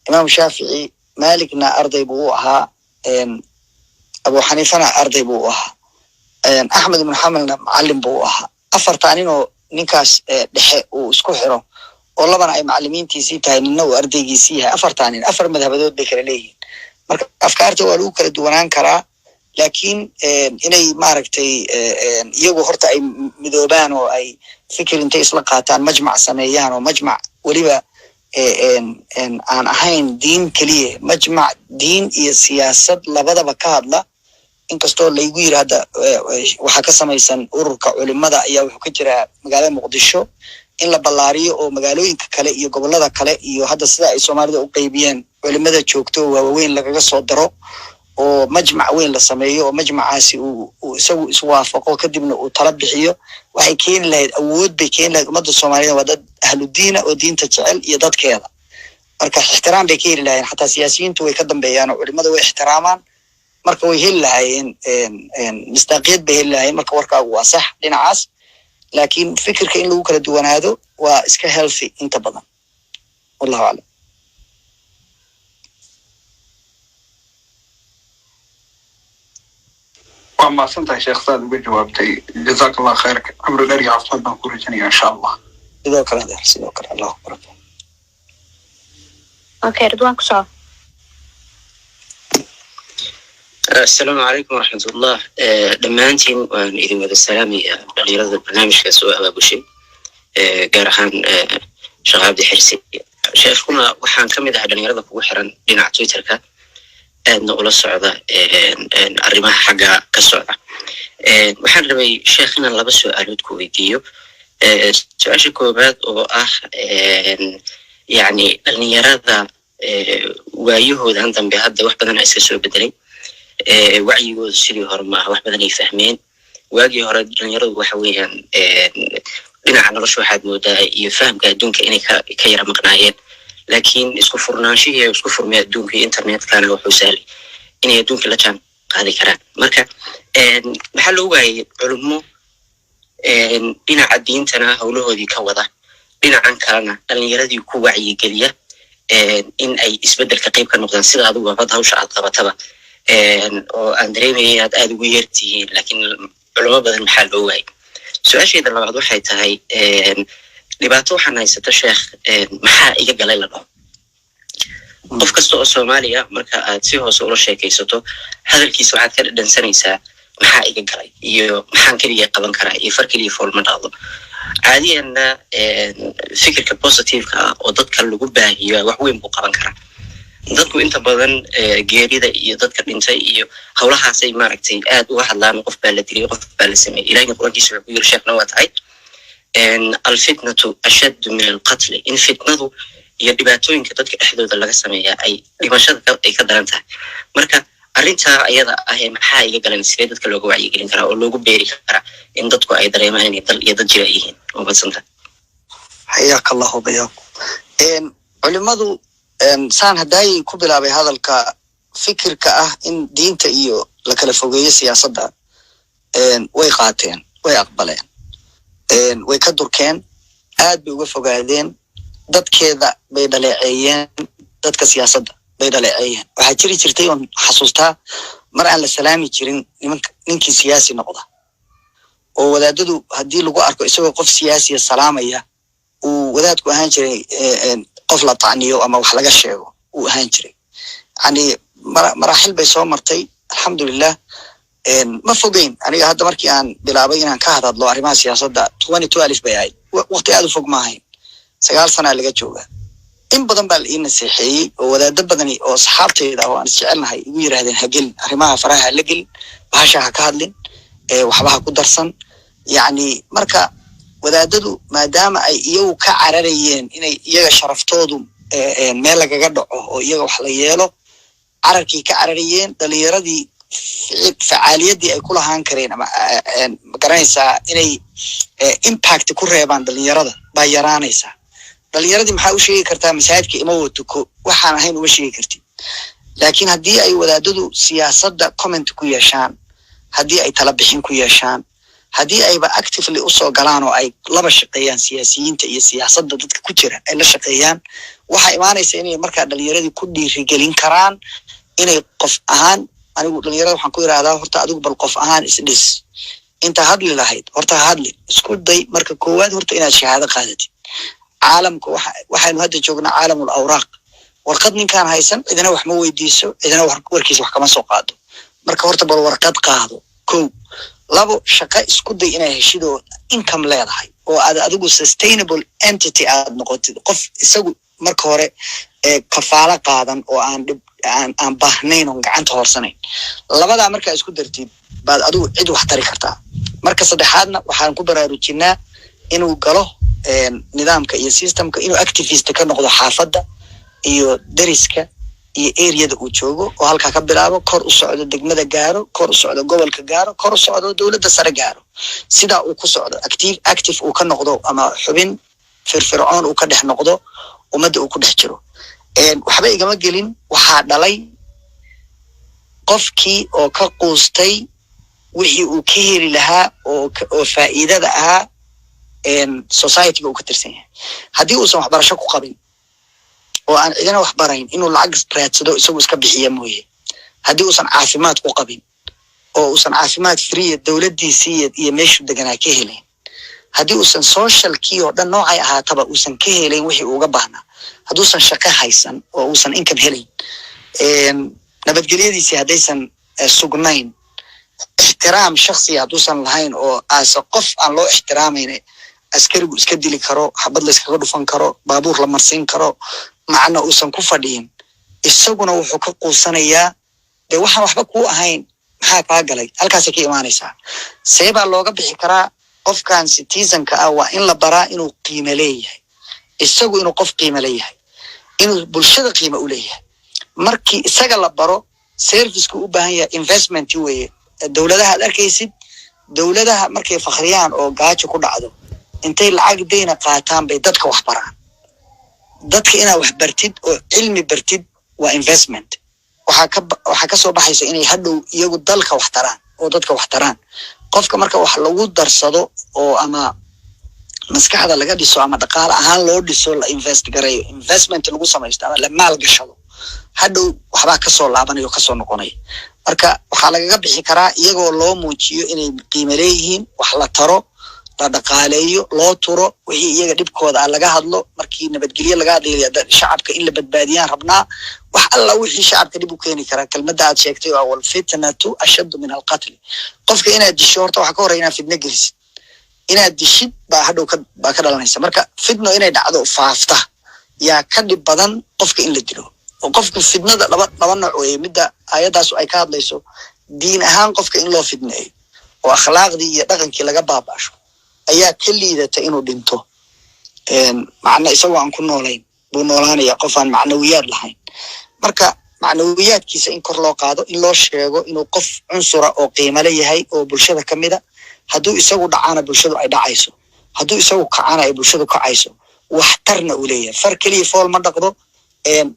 imaam shaafici, maalikna arday buu u ahaa, abu xaniifana arday buu u ahaa, axmed ibnu xamalna macallin buu u ahaa. afartaa nin oo ninkaas dhexe uu isku xiro oo labana ay macallimiintiisii tahay nina uu ardaygiisii yahay afartan afar madhabadood bay kala leeyihiin marka afkaarta waa lagu kala duwanaan karaa laakiin inay maaragtay iyagu horta ay midoobaan oo ay fikir intay isla qaataan majmac sameeyaan oo majmac weliba aan ahayn diin keliya majmac diin iyo siyaasad labadaba ka hadla inkastoo laygu yiri hadda waxaa ka samaysan ururka culimada ayaa wuxuu ka jiraa magaalada muqdisho in la ballaariyo oo magaalooyinka kale iyo gobolada kale iyo hadda sida ay soomaalida u qaybiyeen culimada joogto waaweyn lagaga soo daro oo majmac weyn la sameeyo oo majmacaasi uu isagu iswaafaqo kadibna uu tala bixiyo waxay keeni lahayd awood bay keeni lahayd ummadda soomaalida waa dad ahludiina oo diinta jecel iyo dadkeeda marka ixtiraam bay ka heli lahayen xataa siyaasiyiintu way ka dambeeyaan oo culimada way ixtiraamaan marka way heli lahaayeen misdaaqiyad bay heli lahayen marka warkaagu waa sax dhinacaas laakiin fikirka in lagu kala duwanaado waa iska healthy inta badan wallahu aclam waa mahadsantahay sheekh saad uga jawaabtay jazaak allah khayrka cumri dheer iyo caafimaad baan ku rajanaya insha allah sidoo kale allahu akbar okay ridwan ku soo السلام عليكم ورحمة الله دمانتين وأن إذا ماذا السلامي لغيرات البرنامج كسوء أبا بوشي قارحان شيخ عبد الحرسي شيخنا وحان كم إذا حدن يرضى وحرا لنا تويتر كا نقول الصعودة الرماح حقا كالصعودة وحان رمي شيخنا الله بس سؤالات كويديو سؤال شكوبات يعني النيرادة ويهود عندهم بهذا واحد بدنا أساسه بدري wacyigooda sidii hore maaha wax badan ay fahmeen waagii hore dhalinyaradu waxa weeyaan dhinaca nolosha waxaad moodaa iyo fahamka adduunka inay ka yara maqnaayeen laakiin isku furnaanshihii isku furmay adduunka iyo internetkana wuxuu sahlay inay adduunka la jaan qaadi karaan marka maxaa loo waayay culummo dhinaca diintana howlahoodii ka wada dhinacan kalena dhalinyaradii ku wacyigeliya in ay isbeddelka qayb ka noqdaan sida adigu abad hawsha aad qabataba oo aan dareemaya inaad aada ugu yeertihiin laakiin culamo badan maxaa loo waayay su-aashayda labaad waxay tahay dhibaato waxaan haysata sheekh maxaa iga galay la dhaho qof kasta oo soomaaliya marka aad si hoose ula sheekaysato hadalkiisa waxaad ka dhadhansanaysaa maxaa iga galay iyo maxaan keliya qaban karaa iyo far keliya foolma dhacdo caadiyanna fikirka positiveka ah oo dadka lagu baahiyo wax weyn buu qaban karaa dadku inta badan geerida iyo dadka dhintay iyo howlahaasay maaragtay aad uga hadlaan qof baa la dilay qof baa la sameeyay ilaahina quraankiisa wuxuu yiri sheekna waa tahay alfitnatu ashaddu min alqatl in fitnadu iyo dhibaatooyinka dadka dhexdooda laga sameeyaa ay dhimashada ay ka daran tahay marka arrintaa ayada ah maxaa iga galan sidee dadka looga wacyigelin karaa oo loogu beeri karaa in dadku ay dareemaan inay dal iyo dad jira yihiin oo badsanta حياك الله وبياكم culimadu saan hadday ku bilaabay hadalka fikirka ah in diinta iyo la kala fogeeyo siyaasadda way qaateen way aqbaleen way ka durkeen aad bay uga fogaadeen dadkeeda bay dhaleeceeyeen dadka siyaasadda bay dhaleeceeyeen waxaa jiri jirtay oon xasuustaa mar aan la salaami jirin ninkii siyaasi noqda oo wadaadadu haddii lagu arko isagoo qof siyaasiya salaamaya uu wadaadku ahaan jiray qof la tacniyo ama wax laga sheego uu ahaan jiray yani maraaxil bay soo martay alxamdulilah ma fogeyn aniga hadda markii aan bilaabay inaan ka hadadlo arrimaha siyaasadda 2012 bay ahayd waqti aad u fog ma ahayn 9 sana laga jooga in badan baa la ii naseexeeyey oo wadaado badani oo saxaabtayda oo aan isjecelnahay igu yiraahdeen ha gelin arrimaha faraha la gelin bahasha ha ka hadlin waxba ha ku darsan yani marka wadaadadu maadaama ay iyagu ka cararayeen inay iyaga sharaftoodu meel lagaga dhaco oo iyaga wax la yeelo cararkii ka cararayeen dhalinyaradii facaaliyadii ay ku lahaan kareen ama magaranaysaa inay impact ku reebaan dhalinyarada baa yaraanaysaa dhalinyaradii maxaa u sheegi kartaa masaajidka ima watuko waxaan ahayn uma sheegi kartid laakiin haddii ay wadaadadu siyaasadda comment ku yeeshaan haddii ay tala bixin ku yeeshaan haddii ayba actively usoo galaan oo ay laba shaqeeyaan siyaasiyiinta iyo siyaasadda dadka ku jira ay la shaqeeyaan waxaa imaanaysa inay markaa dhalinyaradii ku dhiirigelin karaan inay qof ahaan anigu dhalinyarada waxaan ku yidhaahdaa horta adigu bal qof ahaan isdhis inta hadli lahayd horta hadli isku day marka koowaad horta inaad shahaado qaadatid caalamka waxaanu hadda joognaa caalamul awraaq warqad ninkaan haysan cidina wax ma weydiiso cidina warkiisa wax kama soo qaado marka horta bal warqad qaado kow labo shaqo isku day inay heshidoo income leedahay oo aad adigu sustainable entity aad noqotid qof isagu marka hore kafaala qaadan oo aan baahnayn oo gacanta horsanayn labadaa markaa isku dartid baad adigu cid wax tari kartaa marka saddexaadna waxaan ku baraarujinaa inuu galo nidaamka iyo systemka inuu activist ka noqdo xaafadda iyo dariska iyo areada uu joogo oo halkaa ka bilaabo kor u socdo degmada gaaro kor u socdo gobolka gaaro kor u socdo dowladda sare gaaro sidaa uu ku socdo active uu ka noqdo ama xubin firfircoon uu ka dhex noqdo ummadda uu ku dhex jiro waxba igama gelin waxaa dhalay qofkii oo ka quustay wixii uu ka heli lahaa oo faa'iidada ahaa society-ga uu ka tirsan yahay haddii uusan waxbarasho ku qabin oo aan cidina wax barayn inuu lacag raadsado isagu iska bixiya mooye haddii uusan caafimaad ku qabin oo uusan caafimaad free dowladdiisii iyo meeshuu deganaa ka helayn haddii uusan socialkii oo dhan noocay ahaataba uusan ka helayn wixii uga baahnaa hadduusan shaqo haysan oo uusan income helayn nabadgelyadiisii haddaysan sugnayn ixtiraam shaksiya hadduusan lahayn oo aase qof aan loo ixtiraamayna askarigu iska dili karo xabad la iskaga dhufan karo baabuur la marsiin karo macna uusan ku fadhiyin isaguna wuxuu ka quusanayaa dee waxaan waxba kuu ahayn maxaa kaa galay halkaasay ka imaanaysaa see baa looga bixi karaa qofkan citizenka ah waa in la baraa inuu qiime leeyahay isagu inuu qof qiime leeyahay inuu bulshada qiime u leeyahay markii isaga la baro serviceka u baahan yahay investment weeye dowladaha ad arkaysid dowladaha markay fakhriyaan oo gaajo ku dhacdo intay lacag deyna qaataan bay dadka wax baraan dadka inaad wax bartid oo cilmi bartid waa investment waxaa ka soo baxaysa inay hadhow iyagu dalka wax taraan oo dadka wax taraan qofka marka wax lagu darsado oo ama maskaxda laga dhiso ama dhaqaale ahaan loo dhiso la invest gareeyo investment lagu samaysto ama la maal gashado hadhow waxbaa kasoo laabanayo kasoo noqonaya marka waxaa lagaga bixi karaa iyagoo loo muujiyo inay qiime leeyihiin wax la taro la dhaqaaleeyo loo turo wixii iyaga dhibkooda ah laga hadlo markii nabadgelyo laga hadlayo shacabka in la badbaadiyaan rabnaa wax alla wixii shacabka dhib u keeni karaa kelmadda aad sheegtay oo walfitnatu ashaddu min alqatli qofka inaad disho horta waxaa ka horreya inaad fitno gelisid inaad dishid baa hadhow baa ka dhalanaysa marka fitno inay dhacdo faafta yaa ka dhib badan qofka in la dilo oo qofku fitnada laba nooc weeye midda ayadaasu ay ka hadlayso diin ahaan qofka in loo fitneeyo oo akhlaaqdii iyo dhaqankii laga baabasho ayaa ka liidata inuu dhinto macna isagoo aan ku noolayn buu noolaanaya qof aan macnawiyaad lahayn marka macnawiyaadkiisa in kor loo qaado in loo sheego inuu qof cunsura oo qiimale yahay oo bulshada ka mida hadduu isagu dhacaana bulshadu ay dhacayso hadduu isagu kacana ay bulshadu kacayso waxtarna uu leeyahay far keliya fool ma dhaqdo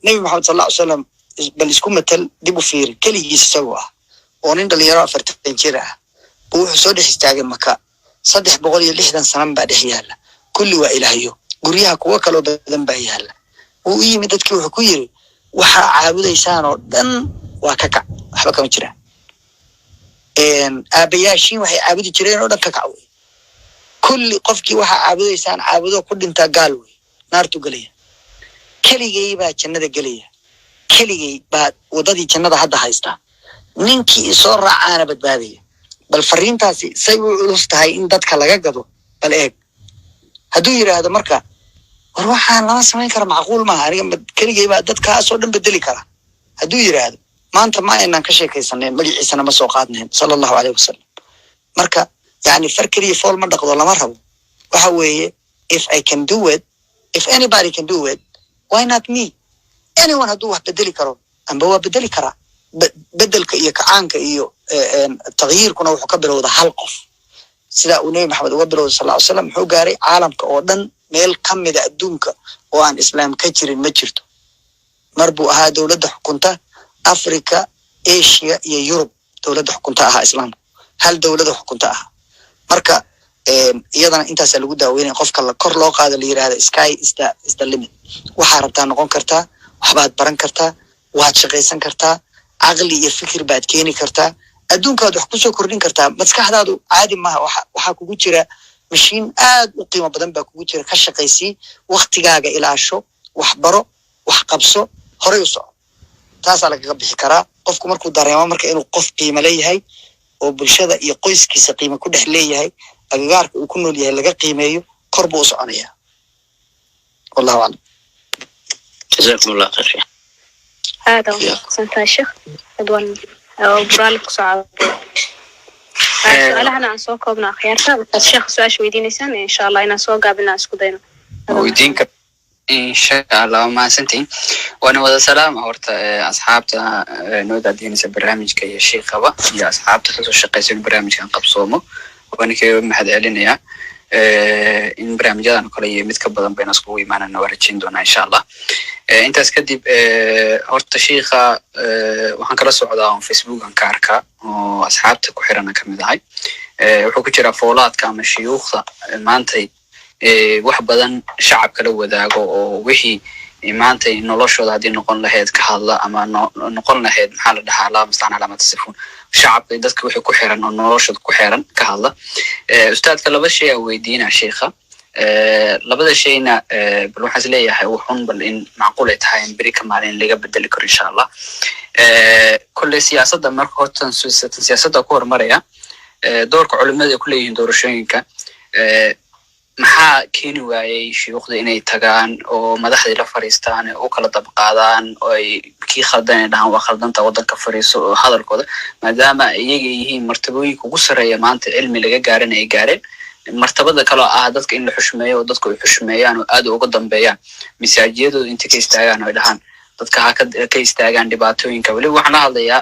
nebi maxamed sal alla ly salam bal isku matal dib u fiiri keligiis isagoo ah oo nin dhalinyaro 40 jir ah buu wuxuu soo dhex istaagay maka 360 sanan baa dhex yaala kulli waa ilaahyo guryaha kuwa kaloo badan baa yaala uu yimid dadkii wuxuu ku yiri waxa caabudaysaan oo dhan waa ka kac waxba kama jiraan aabayaashiin waxay caabudi jireen oo dhan ka kac wey kulli qofkii waxa caabudaysaan caabudo ku dhintaa gaal wey naartu galaya keligay baa jannada gelaya keligay baa wadadii jannada hadda haysta ninkii soo raacaana badbaadaya bal fariintaasi say u culus tahay in dadka laga gado bal eeg hadduu yiraahdo marka war waxaan lama samayn kara macquul maaha aniga keligay baa dadkaasoo dhan bedeli kara hadduu yiraahdo maanta ma aynaan ka sheekaysaneen magaciisana ma soo qaadneen sala allahu caleyhi wasalam marka yani far keliya fool ma dhaqdo lama rabo waxa weeye if I can do it if anybody can do it why not me anyone hadduu wax bedeli karo amba waa bedeli karaa bedelka iyo kacaanka iyo tagyiirkuna wuxuu ka bilowda hal qof sida uu nebi maxamed uga bilowday sal ly slam wuxuu gaaray caalamka oo dhan meel ka mida adduunka oo aan islaam ka jirin ma jirto mar buu ahaa dowladda xukunta africa asia iyo yurub dowladda xukunta ahaa islaamku hal dowladda xukunta ahaa marka iyadana intaasaa lagu daaweynaya qofka kor loo qaado la yirahda sky is the limit waxaa rabtaa noqon kartaa waxbaad baran kartaa waad shaqaysan kartaa caqli iyo fikir baad keeni kartaa adduunkaad wax kusoo kordhin kartaa. maskaxdaadu caadi maaha. waxaa kugu jira mashiin aad u qiimo badan baa kugu jira. ka shaqaysii, waktigaaga ilaasho, wax baro, wax qabso, horey u soco. taasaa lagaga bixi karaa. qofku markuu dareemo marka inuu qof qiimo leeyahay oo bulshada iyo qoyskiisa qiimo ku dhex leeyahay, agagaarka uu ku nool yahay laga qiimeeyo, kor buu u soconayaa. wallahu aclam. جزاكم الله خير. هذا أحسنت يا شيخ رضوان برالك صعب. سؤالها أنا عن سوق وابن أخيارها الشيخ سؤال شو يديني سنة إن شاء الله أنا سوق قابلنا أسكو دينا. ويدينك إن شاء الله ما سنتين. وأنا وذا سلام هورت أصحابته نود ديني سبرنامج كي الشيخ أبا يا أصحابته خصوصا الشقة يسوي برنامج كان قبصومه وأنا كي محد علينا يا إن برنامجنا نقولي متكبر بين أسبوعي معنا نورجين دونا إن شاء الله. أنت أسكدي هورت الشيخة وحنكلا سعوداهم فيسبوك عن كاركا وأصحابتك وحيرنا كمدعي وحكي ترى فولات كام الشيوخ ما أنتي wax badan shacabka la wadaago oo wixii maanta noloshooda hadii noqon lahayd ka hadla ama noqon lahayd maxaa la dhahaa la mustacna la matasifuun shacabka dadka wixii ku xiran oo noloshooda ku xiran ka hadla ustaadka laba shay oo weydiina sheekha labada shayna bal waxaan isleeyahay wuxuun bal in macquul ay tahay in beri ka maalin laga bedeli karo insha Allah kulli siyaasadda marka hortan siyaasadda ku hormaraya doorka culimada ku leeyihiin doorashooyinka maxaa keeni waayay shuyuukhda inay tagaan oo madaxdii la fariistaan oo kala dab qaadaan oo ay kii khaldan ay dhahaan waa khaldanta waddanka fariiso oo hadalkooda maadaama iyaga yihiin martabooyinka ugu sareeya maanta cilmi laga gaaran ay gaareen martabada kale oo ah dadka in la xushmeeyo oo dadku ay xushmeeyaan oo aad uga dambeeyaan masaajidooda inta ka istaagaan oo dhahaan dadka ha ka istaagaan dhibaatooyinka wali waxaan la hadlayaa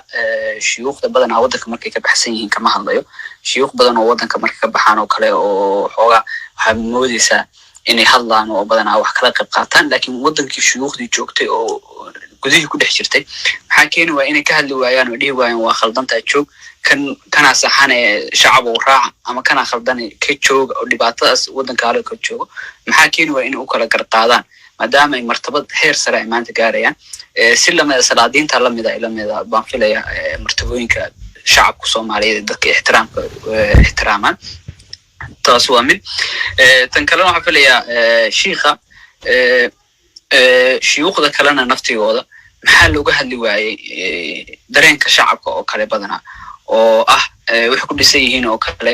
shuyuukhda badan oo waddanka markay ka baxsan yihiin kama hadlayo shuyuukh badan oo waddanka markay ka baxaan oo kale oo xoogaa waxaa moodaysaa inay hadlaan oo badanaa wax kala qayb qaataan laakiin waddankii shuyuukhdii joogtay oo gudihii ku dhex jirtay maxaa keeni waaya inay ka hadli waayaan oo dhihi waayaan waa khaldantaa joog kanaa saxane shacab uu raaca ama kanaa khaldane ka jooga oo dhibaatadaas waddanka hale ka joogo maxaa keeni waaya inay u kala garqaadaan maadaama ay martabad heer sare ay maanta gaarayaan si lamida salaadiinta lamida baan filaya martabooyinka shacabka Soomaaliyeed dadka ixtiraamaan taas waa mid tan kalena waxaan filayaa shiikha shuyuukhda kalena naftigooda maxaa looga hadli waayay dareenka shacabka oo kale badanaa oo ah waxay ku dhisan yihiin oo kale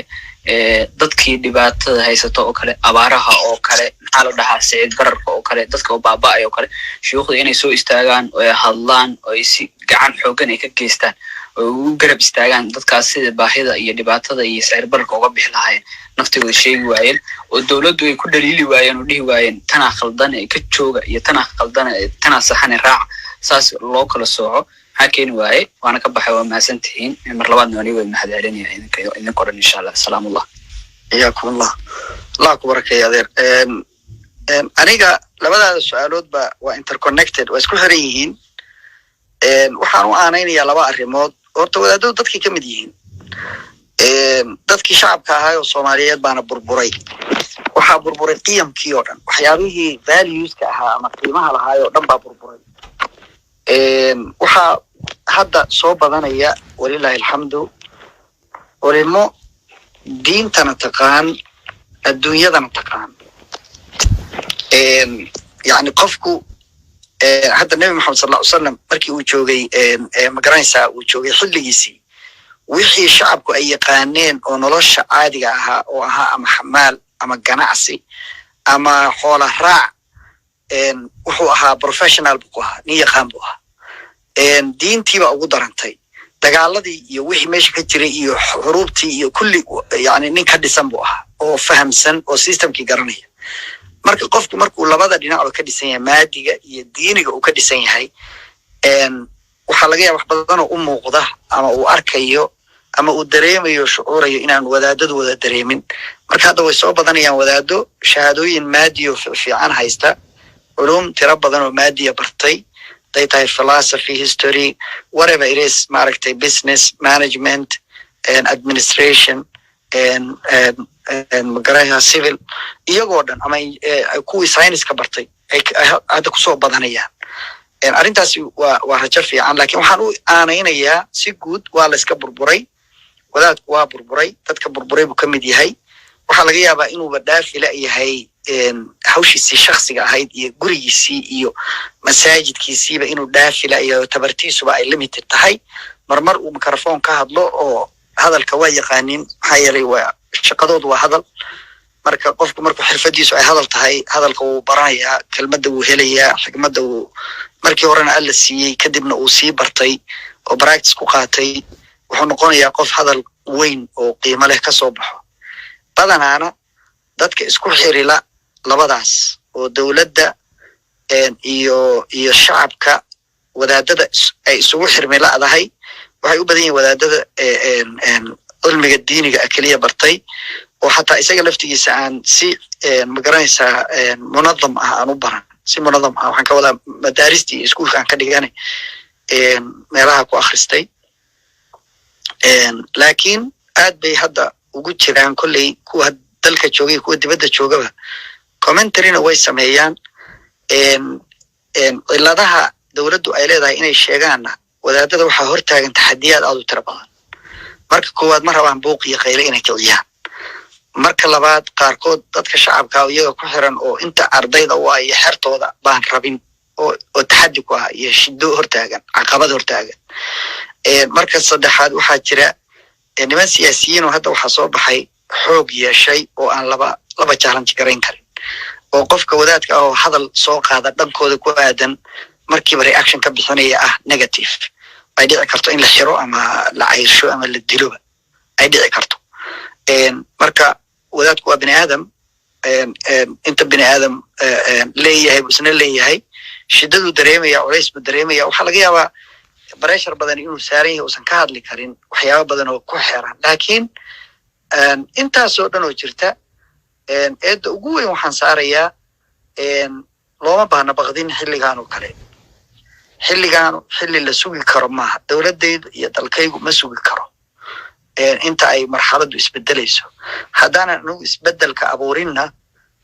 dadkii dhibaatada haysato oo kale abaaraha oo kale maxaa la dhahaa sicid bararka oo kale dadka oo baaba'ay oo kale shuyuukhda inay soo istaagaan oo ay hadlaan oo ay si gacan xoogan ay ka geystaan oo u garab istaagaan dadkaas sida baahida iyo dhibaatada iyo sicir bararka uga bixi lahaayeen naftigooda sheegi waayeen oo dawladdu ay ku dhaliili waayeen oo dhihi waayeen tanaa khaldan ee ka jooga iyo tanaa khaldan ee tanaa saxan ee raaca saas loo kala sooco maxaa keeni waaye waana ka baxay waa mahadsantihiin mar labaadna waan iiga mahad celinaya idin qoran insha Allah salaamullah iyaakum Allah ku barakeeyo adeer aniga labadaada su'aaloodba waa interconnected waa isku xiran yihiin waxaan u aanaynayaa laba arrimood horta wadaadadu dadkii ka mid yihiin dadkii shacabka ahaa oo Soomaaliyeed baana burburay waxaa burburay qiyamkii oo dhan waxyaabihii valueska ahaa ama qiimaha lahaa oo dhan baa burburay waxaa hadda soo badanaya walillahi alxamdu culimo diintana taqaan adduunyadana taqaan yani qofku hadda nabi maxamed sallallahu alayhi wasallam markii uu joogay magaranaysaa uu joogay xilligiisii wixii shacabku ay yaqaaneen oo nolosha caadiga ahaa oo ahaa ama xamaal ama ganacsi ama xoola raac wuxuu ahaa professional buu ahaa nin yaqaan buu ahaa diintiiba ugu darantay dagaaladii iyo wixii meesha ka jiray iyo xuruubtii iyo kulli yani nin ka dhisan buu ahaa oo fahamsan oo systemkii garanaya marka qofku markuu labada dhinac oo ka dhisan yahay maadiga iyo diiniga uu ka dhisan yahay waxaa laga yaabaa wax badan oo u muuqda ama uu arkayo ama uu dareemayo shucuurayo inaan wadaadadu wada dareemin marka hadda way soo badanayaan wadaado shahaadooyin maadiyo fiican haysta culum tiro badan oo maadiya bartay they tahay philosophy history whatever it is maaragtay business management and administration and magaraha civil iyagoo dhan ama kuwii science-ka bartay ay hadda kusoo badanayaan arrintaasi waa rajo fiican laakiin waxaan u aanaynayaa si guud waa la iska burburay wadaadku waa burburay dadka burburay buu ka mid yahay waxaa laga yaabaa inuuba dhaafila yahay hawshiisii shakhsiga ahayd iyo gurigiisii iyo masaajidkiisiiba inuu dhaafila iyo tabartiisuba ay limited tahay marmar uu mikrofon ka hadlo oo hadalka waa yaqaanin maxaa yeelay waa shaqadoodu waa hadal marka qofku markuu xirfadiisu ay hadal tahay hadalka wuu baranayaa kelmadda wuu helayaa xigmadda wuu markii horena alla siiyey kadibna uu sii bartay oo practice ku qaatay wuxuu noqonayaa qof hadal weyn oo qiimo leh ka soo baxo badanaana dadka isku xirila labadaas oo dowladda iyo shacabka wadaadada ay isugu xirmi la'dahay waxay u badan yihiin wadaadada cilmiga diiniga kaliya bartay oo xataa isaga laftigiisa aan si magaranaysaa munadam ah aan u baran si munadam ah waxaan ka wadaa madaaristii iyo iskuulka aan ka dhiganay meelaha ku akhristay laakiin aad bay hadda ugu jiraan kolley kuwa dalka joogay kuwa dibadda joogaba commentaryna way sameeyaan ciladaha dowladdu ay leedahay inay sheegaanna wadaadada waxaa hortaagan taxadiyaad aad u tiro badan marka koowaad ma rabaan buuq iyo qayle inay kiciyaan marka labaad qaarkood dadka shacabka iyaga ku xiran oo inta ardayda u ah iyo xertooda baan rabin oo taxadi ku ah iyo shido hortaagan caqabad hortaagan marka saddexaad waxaa jira niman siyaasiyiin oo hadda waxaa soo baxay xoog yeeshay oo aan laba challenge garayn karin oo qofka wadaadka ah oo hadal soo qaada dhankooda ku aadan markiiba reaction ka bixinaya ah negative ay dhici karto in la xiro ama la cayrsho ama la diloba ay dhici karto marka wadaadku waa bini aadam inta bini aadam leeyahay busna leeyahay shidadu dareemaya culays buu dareemaya waxaa laga yaabaa pressure badan inuu saaran yahay uusan ka hadli karin waxyaabo badan oo ku xeeran laakiin intaasoo dhan oo jirta eedda ugu weyn waxaan saarayaa looma baahna baqdin xilligan oo kale xilligaanu xilli la sugi karo maaha dowladaydu iyo dalkaygu ma sugi karo inta ay marxaladdu isbedelayso haddaanan anugu isbedelka abuurinna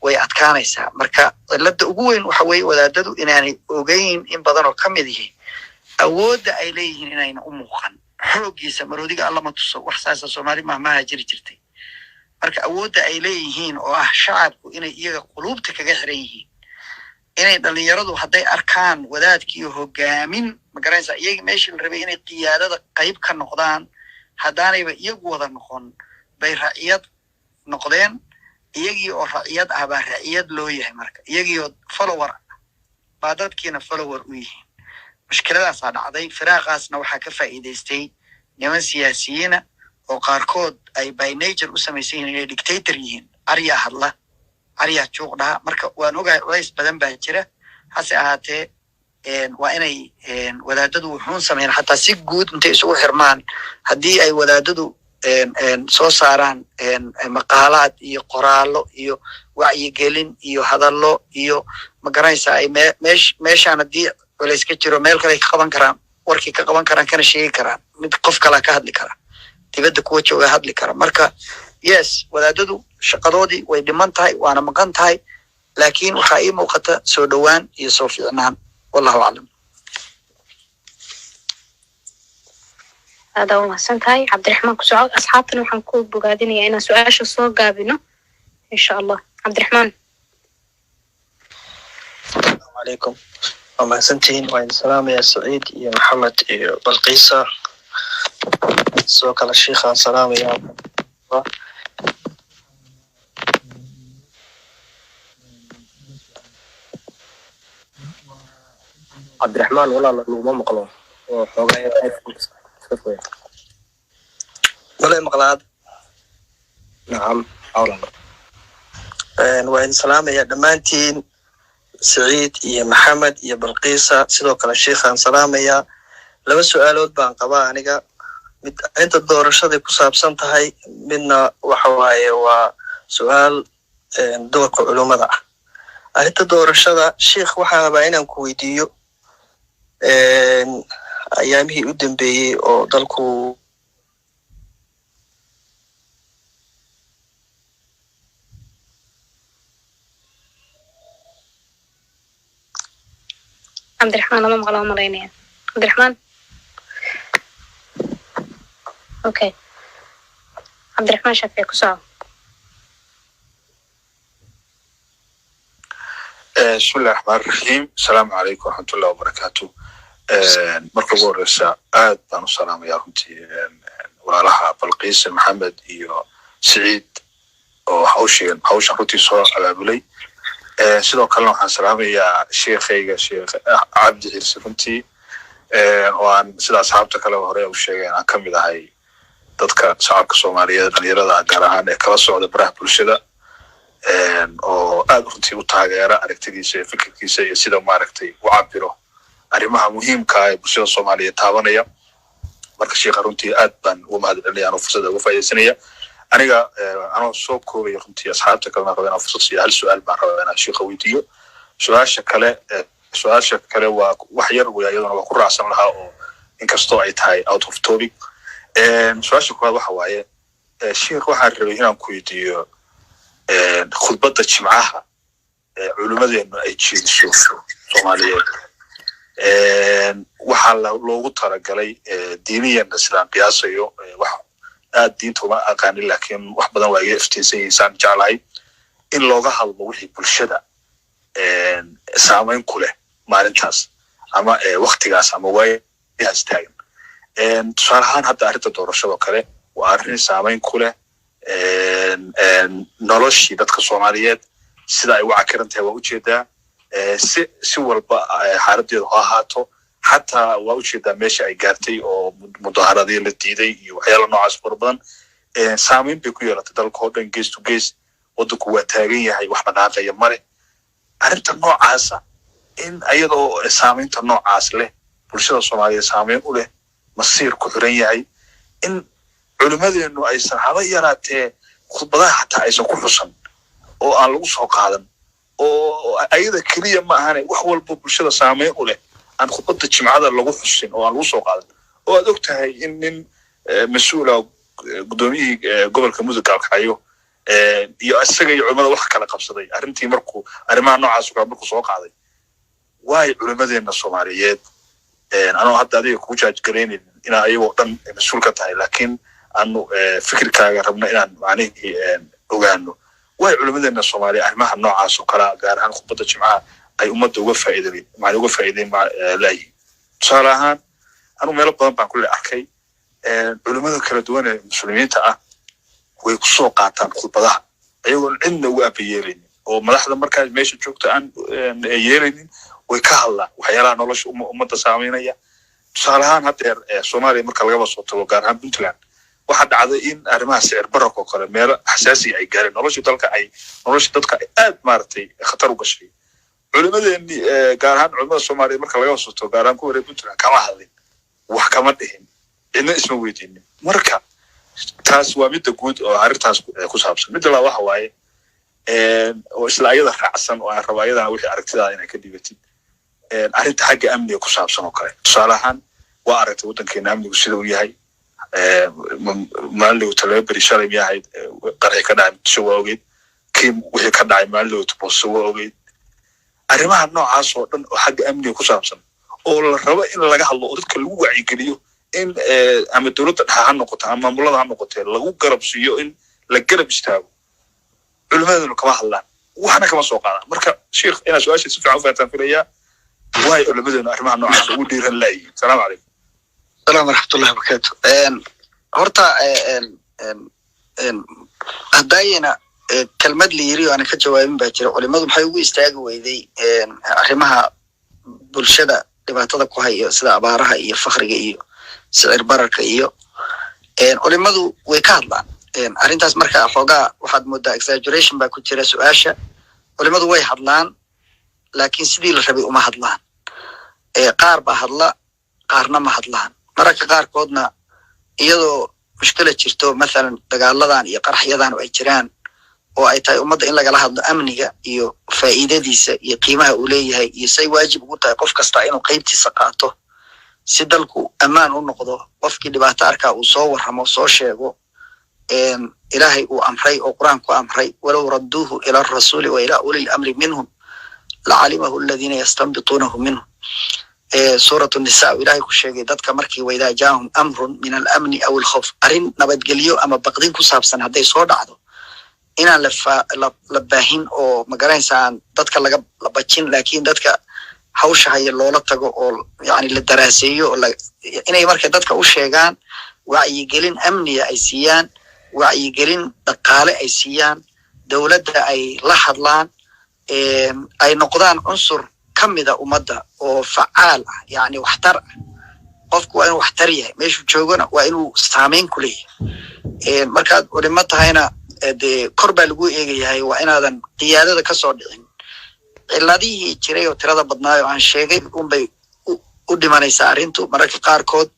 way adkaanaysaa marka cilada ugu weyn waxa weeye wadaadadu inaanay ogeyn in badan oo ka mid yihiin awoodda ay leeyihiin inayna u muuqan xooggiisa maroodiga alla ma tuso wax saasa soomaali mahmaha jiri jirtay marka awoodda ay leeyihiin oo ah shacabku inay iyaga quluubta kaga xiran yihiin inay dhalinyaradu hadday arkaan wadaadkii hogaamin magaranaysaa iyaga meeshii la rabay inay qiyaadada qayb ka noqdaan haddaanayba iyagu wada noqon bay raciyad noqdeen iyagii oo raciyad ah baa raciyad loo yahay marka iyagii oo follower ah baa dadkiina follower u yihiin mushkiladaasaa dhacday firaaqaasna waxaa ka faa'iidaystay niman siyaasiyiina oo qaarkood ay by nature u samaysan yihiin inay dictator yihiin aryaa hadla aryaa juuq dhaha marka waan ogahay culays badan baa jira hase ahaatee waa inay wadaadadu wuxuun sameeyaan xataa si guud intay isugu xirmaan haddii ay wadaadadu soo saaraan maqaalaad iyo qoraallo iyo wacyigelin iyo hadallo iyo magaranaysaa ay meeshaan haddii culays ka jiro meel kale ka qaban karaan warkii ka qaban karaan kana sheegi karaan mid qof kalaa ka hadli kara dibadda kuwa jooga hadli kara marka yes wadaadadu shaqadoodii way dhiman tahay waana maqan tahay laakiin waxaa ii muuqata soo dhowaan iyo soo fiicnaan wallahu aclam هذا هو سنتهاي عبد الرحمن كسعود أصحابنا وحنكون بقادين يعني أنا سؤال شو صار قابلنا إن شاء الله عبد الرحمن. السلام عليكم وما سنتين وين سلام يا سعيد يا محمد يا بلقيسة سوك على الشيخ سلام يا الله. عبد الرحمن والله ما مقلون ولا مقلاد نعم أولا وين سلام يا دمانتين سعيد يا محمد يا بلقيسة سيدوك على الشيخ سلام يا لما سؤالات بان قبا أنيقا أنت الدور الشدي كساب سنتهاي منا وحواي وسؤال دورك علوم ذا أنت الدور الشدي شيخ وحا باينا كويديو أيامه قدام بي أو دالكو عبد الرحمن ما مغلى مرينين عبد الرحمن اوكي cabdiraxmaan shaafici ku soo بسم الله الرحمن الرحيم السلام عليكم ورحمة الله وبركاته marka ugu horeysa aad baan u salaamayaa runtii walaalaha balqiis maxamed iyo siciid oo hawshan runtii soo abaabulay sidoo kalena waxaan salaamayaa sheekhayga sheekh cabdi xirsi runtii oo aan sida asxaabta kale hore u sheegay aan ka mid ahay dadka shacabka Soomaaliyeed dhalinyarada gaar ahaan ee kala socda baraha bulshada oo aad runtii u taageera aragtidiisa iyo fikirkiisa iyo sida maaragtay u cabiro arrimaha muhiimka ah ee bulshada Soomaaliyeed taabanaya marka sheekha runtii aad baan ugu mahadcelinayaa oo fursada ugu faa'iideysanaya aniga anoo soo koobay runtii asxaabta kalena rabaa fursad si hal su'aal baan rabaa inaan sheekha weydiiyo su'aasha kale waa wax yar weeyadana waa ku raacsan lahaa oo inkastoo ay tahay out of topic su'aasha koowaad waxa waaye sheekh waxaan rabay inaan ku weydiiyo khudbadda jimcaha culimadeenu ay jeediso Soomaaliyeed waxaa loogu talagalay diiniyan sidaan qiyaasayo wax aad diinta uma aqaanin laakiin wax badan waa iga iftiinsan yihiin jeclahay in looga hadlo wixii bulshada saameyn ku leh maalintaas ama waqtigaas ama waayahaas taagan tusaale ahaan hadda arrinta doorashada kale waa arrin saameyn ku leh noloshii dadka Soomaaliyeed sida ay u cakiran tahay waa ujeedaa si walba xaaladdeedu ha ahaato xataa waa ujeedaa meesha ay gaartay oo mudaaharadii la diiday iyo waxyaalo noocaas fara badan saameyn bay ku yeelatay dalka oo dhan gees to gees waddanku waa taagan yahay wax dhaqaaqaya male arrinta noocaasa in ayadoo saameynta noocaas leh bulshada Soomaaliyeed saameyn u leh masiir ku xiran yahay in culimadeenu aysan haba yaraatee khudbadaha xataa aysan ku xusan oo aan lagu soo qaadan oo ayada kaliya ma ahane wax walba bulshada saameyn u leh aan khudbadda jimcada lagu xusin oo aan lagu soo qaadan oo aad ogtahay in nin mas'uul ah gudoomiyihii gobolka Mudug Galkayo iyo asaga iyo culimada wax kala qabsaday arrintii arrimaha noocaas markuu soo qaaday waay culimadeena Soomaaliyeed anoo hadda adiga ku jaaj gareenin inaa ayagoo dhan mas'uul ka tahay laakiin aanu fikirkaaga rabna inaan macnaheedii ogaano way culimadeena Soomaaliyeed arrimaha noocaas oo kala gaar ahaan khudbadda jimcaha ay ummadda uga faa'iideen laayi tusaale ahaan anu meelo badan baan ku arkay culimada kala duwan ee muslimiinta ah way ku soo qaataan khudbadaha ayagoo cidna uga abayeelin oo madaxda markaas meesha joogta aan yeelinin way ka hadlaan waxyaalaha nolosha ummadda saameynaya tusaale ahaan haddeer Soomaaliya marka lagaba soo tago gaar ahaan Puntland waxa dhacday in arrimaha sicir bararka kale meel xasaasi ay gaareen nolosha dadka ay aad maartay khatar u gashay culimadeeni gaar ahaan culimada Soomaaliyeed marka laga soo tago gaar ahaan ku wareeg Puntland kama hadlin wax kama dhihin ina isma weydiinin marka taas waa mid guud oo arrintaas ku saabsan mid la waxa waaye oo isla ayada raacsan oo rabaayadana wixii aragtidaada inay ka dhibatid arrinta xagga amniga ku saabsan oo kale tusaale ahaan waa aragtay waddankeena amnigu sida uu yahay maalin talabari shalay yahay qarxi ka dhacay shawaawgeed kiim wixii ka dhacay maalin shawaawgeed arrimaha noocaas oo dhan oo xagga amniga ku saabsan oo la rabo in laga hadlo oo dadka lagu wacyigeliyo in ama dawladda ha noqoto ama maamulada ha noqotee lagu garab siiyo in la garab istaago culimaduna kama hadlaan waxna kama soo qaadaan marka sheekh ina su'aasha si fiican u faahfaahin filayaa way culimaduna arrimaha noocaas ugu dhiiran laayeen salaam alaykum السلام ورحمة الله وبركاته. هرتا هداينا كلمة اللي يريو أنا كجوابين باجرة ولماذا محيو يستاجوا ويدي أرمها بالشدة لما تذكوا هي سلا عبارها هي فخر هي سعر بركة هي ولماذا ويكادلا أرنتاس مركا فوقا واحد مدة exaggeration باكوتيرا سؤاشة ولماذا وي هدلان لكن سيدي لشبي وما هدلان قاربا هدلا قارنا ما هدلان mararka qaarkoodna iyadoo mushkilad jirto مثلا dagaaladan iyo qarxyadan oo ay jiraan oo ay tahay ummadda in laga hadlo amniga iyo faa'iidadiisa iyo qiimaha uu leeyahay iyo say waajib ugu tahay qof kasta inuu qaybtiisa qaato si dalku amaan u noqdo qofkii dhibaato arka uu soo warramo soo sheego ilaahay uu amray oo quraanku amray walaw radduhu ila ar-rasul wa ila ulil amri minhum la'alimahu alladhina yastanbitunahu minhum سورة النساء إلهي كشيء دتك مركي وإذا جاءهم أمر من الأمن أو الخوف أرين نبتقليو أما بقدين كسابسن هذا يصور عدو إنا لباهين أو مقرين سان دتك لبتشين لكن دتك حوش هاي اللولة تقول يعني للدراسية ولا إنا يمرك دتك وشيئان وعي جلين أمنية أيسيان وعي جلين دقالة أيسيان دولة أي لحظلان أي نقدان عنصر كمدة ومدة وفعال يعني واحتر قفك وإنه واحتريه ماشي تشوفنا وإنه سامين كليه مركز ولمتها هنا دي قرب الجو إيجي وإن هذا قيادة كسر الذي يجري وترى بدناه عن شيء يقوم بودي ما نيسارينتو مركز قاركود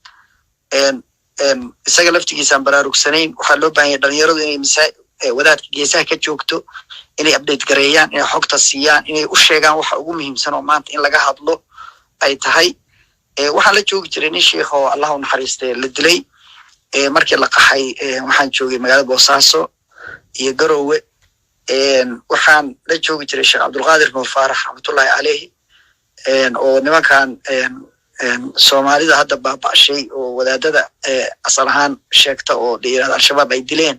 سجلت جيسان براروك سنين وحلو بين الدنيا إني مسا wadaadka geesaha ka joogto inay update gareeyaan inay xogta siiyaan inay u sheegaan waxa ugu muhiimsan oo maanta in laga hadlo ay tahay waxaan la joogi jiray nin sheekh oo Allah u naxariistay la dilay markii la qaxay waxaan joogay magaalada Boosaaso iyo Garowe waxaan la joogi jiray Sheekh Abdulqaadir Nuur Faarax raxmatullaahi alayhi oo nimankan Soomaalida hadda baabashay oo wadaadada asal ahaan sheegta oo dhiyada al-shabaab ay dileen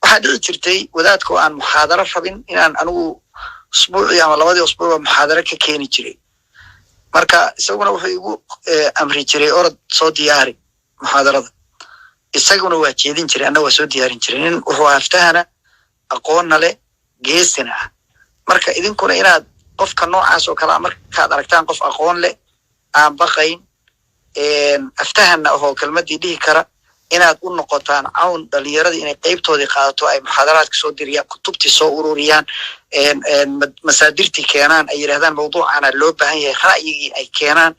waxaa dhici jirtay wadaadku aan muxaadaro rabin inaan anigu usbuucii ama labadii usbuuc muxaadaro ka keeni jiray marka isaguna wuxuu igu amri jiray orod soo diyaari muxaadarada isaguna waa jeedin jiray anna waa soo diyaarin jiray nin wuxuu haftahana aqoonna leh geesina marka idinkuna inaad qofka noocaas oo kala markaad aragtaan qof aqoon leh aan baqayn aftahana oo kelmadii dhihi kara inaad u noqotaan cawn dhalinyarada inay qaybtoodii qaadato ay muxaadaraadka soo diriyaan kutubtii soo ururiyaan masaadirtii keenaan ay yiraahdaan mawduucana loo baahan yahay ra'yigii ay keenaan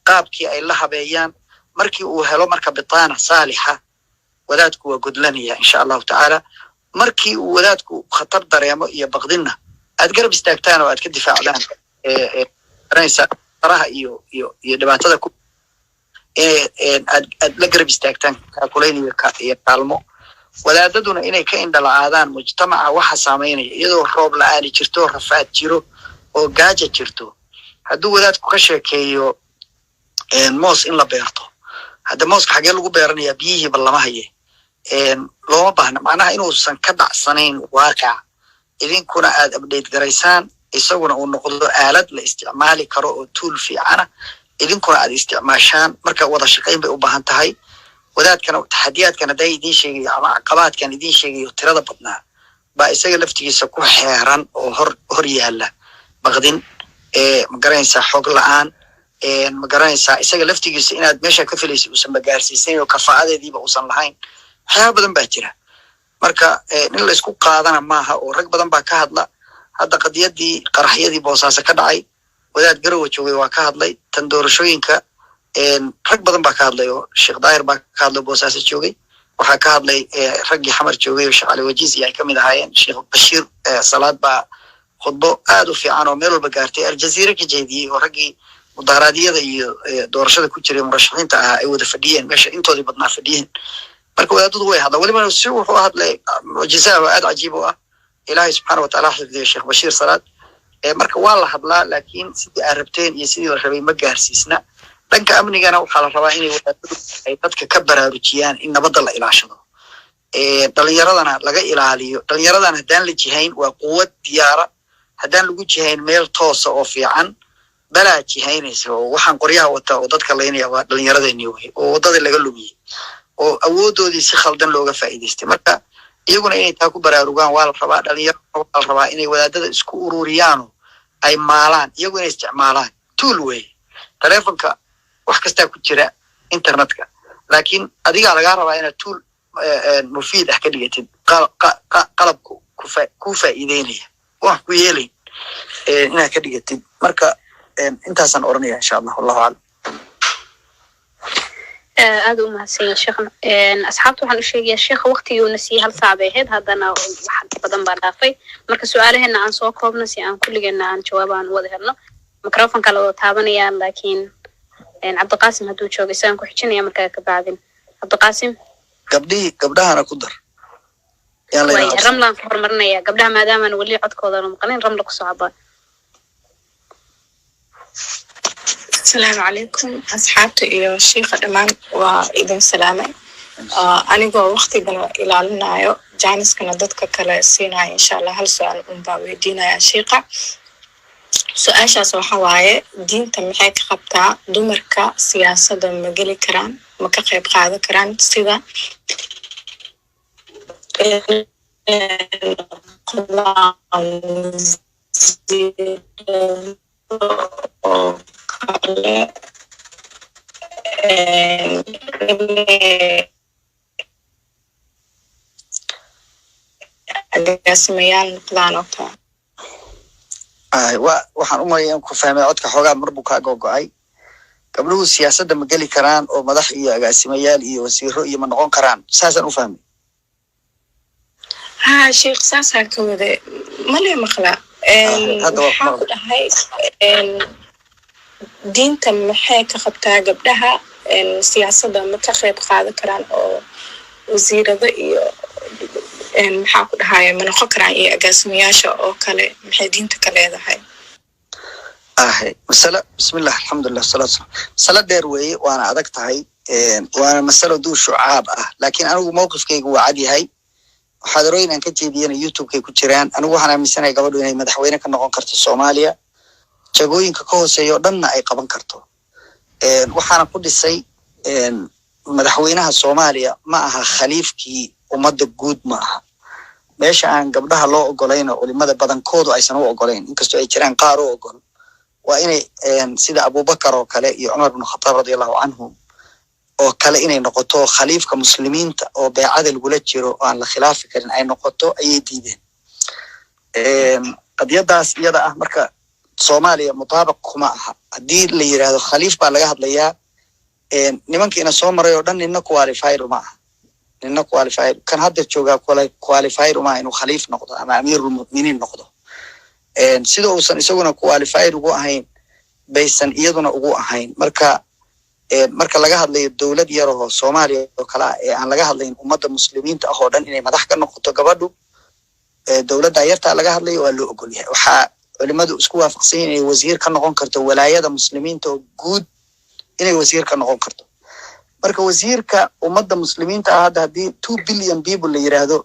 qaabkii ay la habeeyaan markii uu helo marka bitaana saalixa wadaadku waa gudlanaya insha Allah ta'ala markii uu wadaadku khatar dareemo iyo baqdina aad garab istaagtaan oo aad ka difaacdaan raysa faraha iyo dhibaatada ku aad la garab istaagtaan kaakulayniyo iyo kaalmo wadaadaduna inay ka indhalaadaan mujtamaca waxa saameynaya iyadoo roob la'aan jirto rafaad jiro oo gaaja jirto hadduu wadaadku ka sheekeeyo moos in la beerto hadda mooska xagee lagu beeranayaa biyihii ballama haye looma baahna macnaha inuusan ka dhacsanayn waaqica idinkuna aad update garaysaan isaguna uu noqdo aalad la isticmaali karo oo tool fiicana idinkuna aad isticmaashaan marka wada shaqayn bay u baahan tahay wadaadkana taxadiyaadkana day idin sheegay ama caqabaadkan idin sheegay tirada badnaa baa isaga laftigiisa ku xeeran oo hor yaala baqdin ma garanaysaa xog la'aan ma garanaysaa isaga laftigiisa inaad meesha ka filaysid uusan magaarsiisan oo kafaadeediiba uusan lahayn waxyaabo badan baa jira marka in la isku qaadana maaha oo rag badan baa ka hadla hadda qadiyadii qaraxyadii Boosaaso ka dhacay wadaad Garowe joogay waa ka hadlay tan doorashooyinka rag badan baa ka hadlay oo Sheekh Daahir baa ka hadlay Boosaaso joogay waxaa ka hadlay raggii Xamar joogay oo Sheekh Ali Wajiis ay kamid ahaayeen Sheekh Bashiir Salaad baa khudbo aad u fiican oo meel walba gaartay Al-Jazeera ka jeediyay oo raggii mudaharaadiyada iyo doorashada ku jiray murashaxiinta ah ay wada fadhiyeen meesha intoodii badnaa fadhiyeen marka wadaadadu way hadla waliba si wuxuu hadlay mucjiza aad cajiib ah Ilaahay subhanahu wa ta'ala xifdiyo Sheekh Bashiir Salaad marka waa la hadlaa laakiin sidii ay rabteen iyo sidii la rabay ma gaarsiisna dhanka amnigana waxaa la rabaa inay wadaadadu ay dadka ka baraarujiyaan in nabadda la ilaashado dhalinyaradana laga ilaaliyo dhalinyaradana haddaan la jihayn waa quwad diyaara haddaan lagu jihayn meel toosa oo fiican balaa jihaynaysa oo waxaan qoryaha wata oo dadka leynaya waa dhalinyaradeenii wey oo waddada laga lumiyey oo awoodoodii si khaldan looga faa'iidaystay marka iyaguna inay taa ku baraarugaan waa la rabaa dhalinyarada waa la rabaa inay wadaadada isku ururiyaan ay maalaan iyagu inay isticmaalaan tool way telefonka wax kasta ku jira internetka laakiin adiga laga rabaa inaad tool mufiid ah ka dhigatid qalabku ku faa'iideynaya wax ku yeelay inaad ka dhigatid marka intaasan oranaya insha Allah wallahu a'lam aad u mahadsan sheekh asxaabtu waxaan u sheegayaa sheekh waqtigii uu nasiiyay hal saac bay ahayd haddana wax badan baa dhaafay marka su'aalaheena aan soo koobno si aan kulligeena aan jawaab aan wada helno mikrofoonka la wada taabanayaan laakiin Cabdiqaasim hadduu joogo isaan ku xijinaya markaa ka bacdin Cabdiqaasim gabdhahana ku dar ramlan ku hormarnaya gabdhaha maadaama aan wali codkooda maqalin ramla ku soo cabaa السلام عليكم أصحابتي إيو الشيخ دمان وإذن سلامي anigoo waqtigana ilaalinayo jaaniskana dadka kale siinayo insha Allah hal su'aal unbaa weydiinaya sheekha su-aashaas waxa waaye diinta maxay ka qabtaa dumarka siyaasadda ma geli karaan ma ka qayb qaadan karaan sida agaasimayaal noqdaan oo kale waxaan u maleeyaa in ku fahmay codka xoogaa mar buu kaa gogo'ay gabdhuhu siyaasadda ma geli karaan oo madax iyo agaasimayaal iyo wasiiro iyo ma noqon karaan saasaan u fahmay ha sheekh saasaan ka wada male maqla waxaa ku dhahay diinta maxay ka qabtaa gabdhaha siyaasadda ma ka qayb qaadan karaan oo wasiirada iyo maxaa ku dhahay ma noqon karaan iyo agaasimayaasha oo kale maxay diinta ka leedahay masala bismillah alxamdulilah wasalaatu wasalam masala dheer weeye waana adag tahay waana masalo duu shucaab ah laakiin anigu mowqifkaygu waa cad yahay muxaadarooyin aan ka jeediyana youtube-kay ku jiraan anigu waxaan aaminsanahay gabadhu inay madaxweyne ka noqon karto soomaaliya jagooyinka ka hooseeya oo dhanna ay qaban karto waxaana ku dhisay madaxweynaha soomaaliya ma aha khaliifkii ummadda guud ma aha meesha aan gabdhaha loo ogolayno culimada badankoodu aysan u ogolayn inkastoo ay jiraan qaar u ogol waa inay sida abubakar oo kale iyo cumar bin khataab radiallahu canhu oo kale inay noqoto khaliifka muslimiinta oo beecada lagula jiro oo aan la khilaafi karin ay noqoto ayay diideen qadiyadaas iyada ah marka soomaaliya mutaabaq kuma aha haddii la yidhaahdo khaliif baa laga hadlayaa nimankiina soo maray oo dhan nina qualified uma aha nina qualified kan hadda joogaa qualified uma inuu khaliif noqdo ama amiirulmu'miniin noqdo sida uusan isaguna qualified ugu ahayn baysan iyaduna ugu ahayn marka laga hadlayo dowlad yar oo soomaaliya oo kale ah ee aan laga hadlayn ummadda muslimiinta ah oo dhan inay madax ka noqoto gabadhu dowladda yartaa laga hadlayo waa loo ogol yahay waxaa culimadu isku waafaqsan yihiin inay wasiir ka noqon karto walaayada muslimiinta oo guud inay wasiir ka noqon karto marka wasiirka ummadda muslimiinta ah hadda haddii 2 billion people la yiraahdo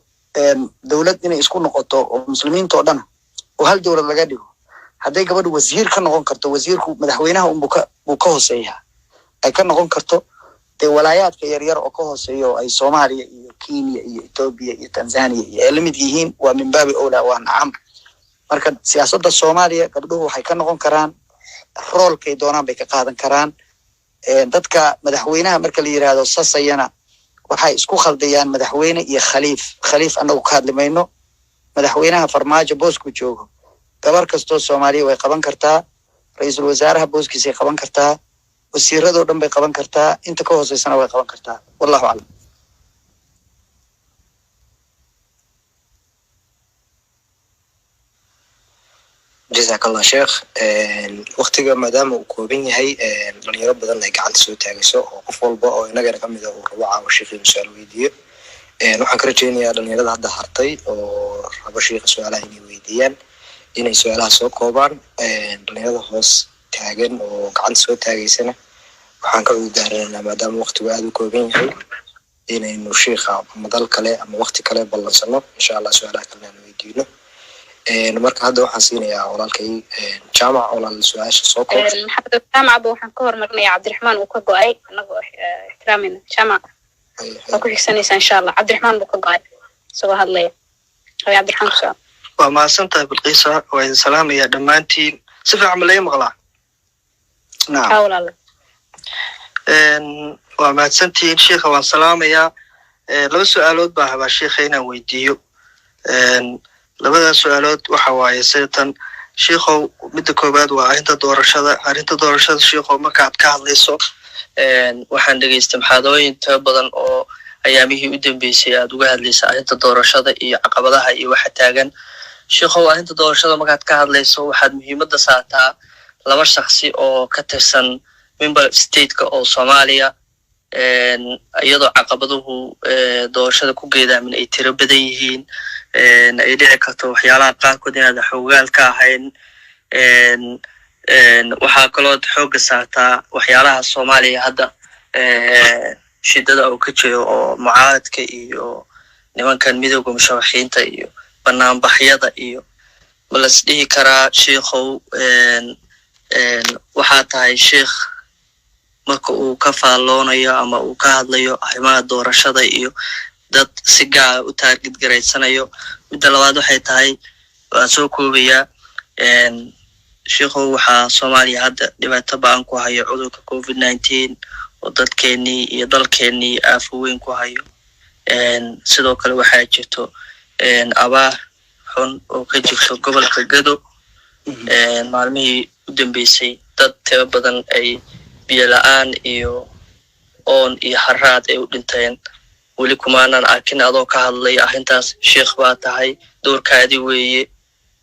dowlad inay isku noqoto oo muslimiinta oo dhan oo hal dowlad laga dhigo hadday gabadhu wasiir ka noqon karto wasiirku madaxweynaha buu ka hooseeyaa ay ka noqon karto dee walaayaadka yaryar oo ka hooseeya oo ay soomaaliya iyo kenya iyo etoobiya iyo tanzania iyo ay la mid yihiin waa min baabi owlaa waa nacam marka siyaasadda soomaaliya gabdhuhu waxay ka noqon karaan roolkay doonaan bay ka qaadan karaan dadka madaxweynaha marka la yiraahdo sasayana waxay isku khaldayaan madaxweyne iyo khaliif anagu ka hadli mayno madaxweynaha farmaajo boosku joogo gabar kastoo soomaaliya way qaban kartaa ra-iisul wasaaraha booskiisay qaban kartaa wasiiradoo dhan bay qaban kartaa inta ka hooseysana way qaban kartaa wallahu aclam jazakallah sheekh waqtiga maadaama uu kooban yahay dhalinyaro badan ay gacanta soo taagayso oo qof walba oo inagana kamid a uu rabo caawa sheekhiinu su-aal weydiiyo waxaan ka rajeynayaa dhalinyarada hadda hartay oo rabo sheekha su-aalaha inay weydiiyaan inay su-aalaha soo koobaan dhalinyarada hoos taagan oo gacanta soo taagaysana waxaan ka cudurdaaranaynaa maadaama waqtigu aada u kooban yahay inaynu sheekha madal kale ama waqti kale ballansano insha allah su-aalaha kalena aan weydiino marka hadda waxaan siinayaa walaalkay jaamac walaal su-aasha soo koob maxamed jaamacba waxaan ka hormarinayaa cabdiraxmaan uu ka go-ay anagoo ixtiraamayna jaamac waa ku xigsanaysaa insha allah cabdiraxmaan buu ka go-ay isagoo hadlaya haway cabdiraxmaan ku socod waa mahadsantahay bilqiisa waa idin salaamayaa dhammaantiin si fiican ma laga maqlaa haa walaala waa mahadsantihiin sheikha waan salaamayaa laba su-aalood baa habaa sheikha inaan weydiiyo labada su-aalood waxa waaye sidatan sheikhow midda koowaad waa arrinta doorashada sheikhow markaad ka hadlayso waxaan dhegaystay maxaadooyin tiro badan oo ayaamihii u dambeysay aad uga hadlaysa arrinta doorashada iyo caqabadaha iyo waxa taagan sheikhow arrinta doorashada markaad ka hadlayso waxaad muhiimadda saartaa laba shakhsi oo ka tirsan member stateka oo soomaaliya iyadoo caqabaduhu doorashada ku geedaamin ay tiro badan yihiin ay dhici karto waxyaalaha qaarkood inaad xoogaal ka ahayn waxaa kaloo xooga saartaa waxyaalaha Soomaaliya hadda shidada uu ka jiro oo mucaaradka iyo nimankan midowga musharaxiinta iyo banaanbaxyada iyo malas dhihi karaa sheekhow waxaa tahay sheekh marka uu ka faalloonayo ama uu ka hadlayo arrimaha doorashada iyo dad si gaar u taarget garaysanayo. midda labaad waxay tahay waan soo koobayaa sheekhow waxaa Soomaaliya hadda dhibaato baan ku hayo cudurka COVID-19 oo dadkeenii iyo dalkeenii aafo weyn ku hayo. sidoo kale waxaa jirto abaar xun oo ka jirto gobolka Gado maalmihii u dambeysay dad tiro badan ay biyo la'aan iyo oon iyo haraad ay u dhinteen. weli kumaanan arkin adoo ka hadlay arrintaas. sheekh baa tahay, doorkaadi weeye.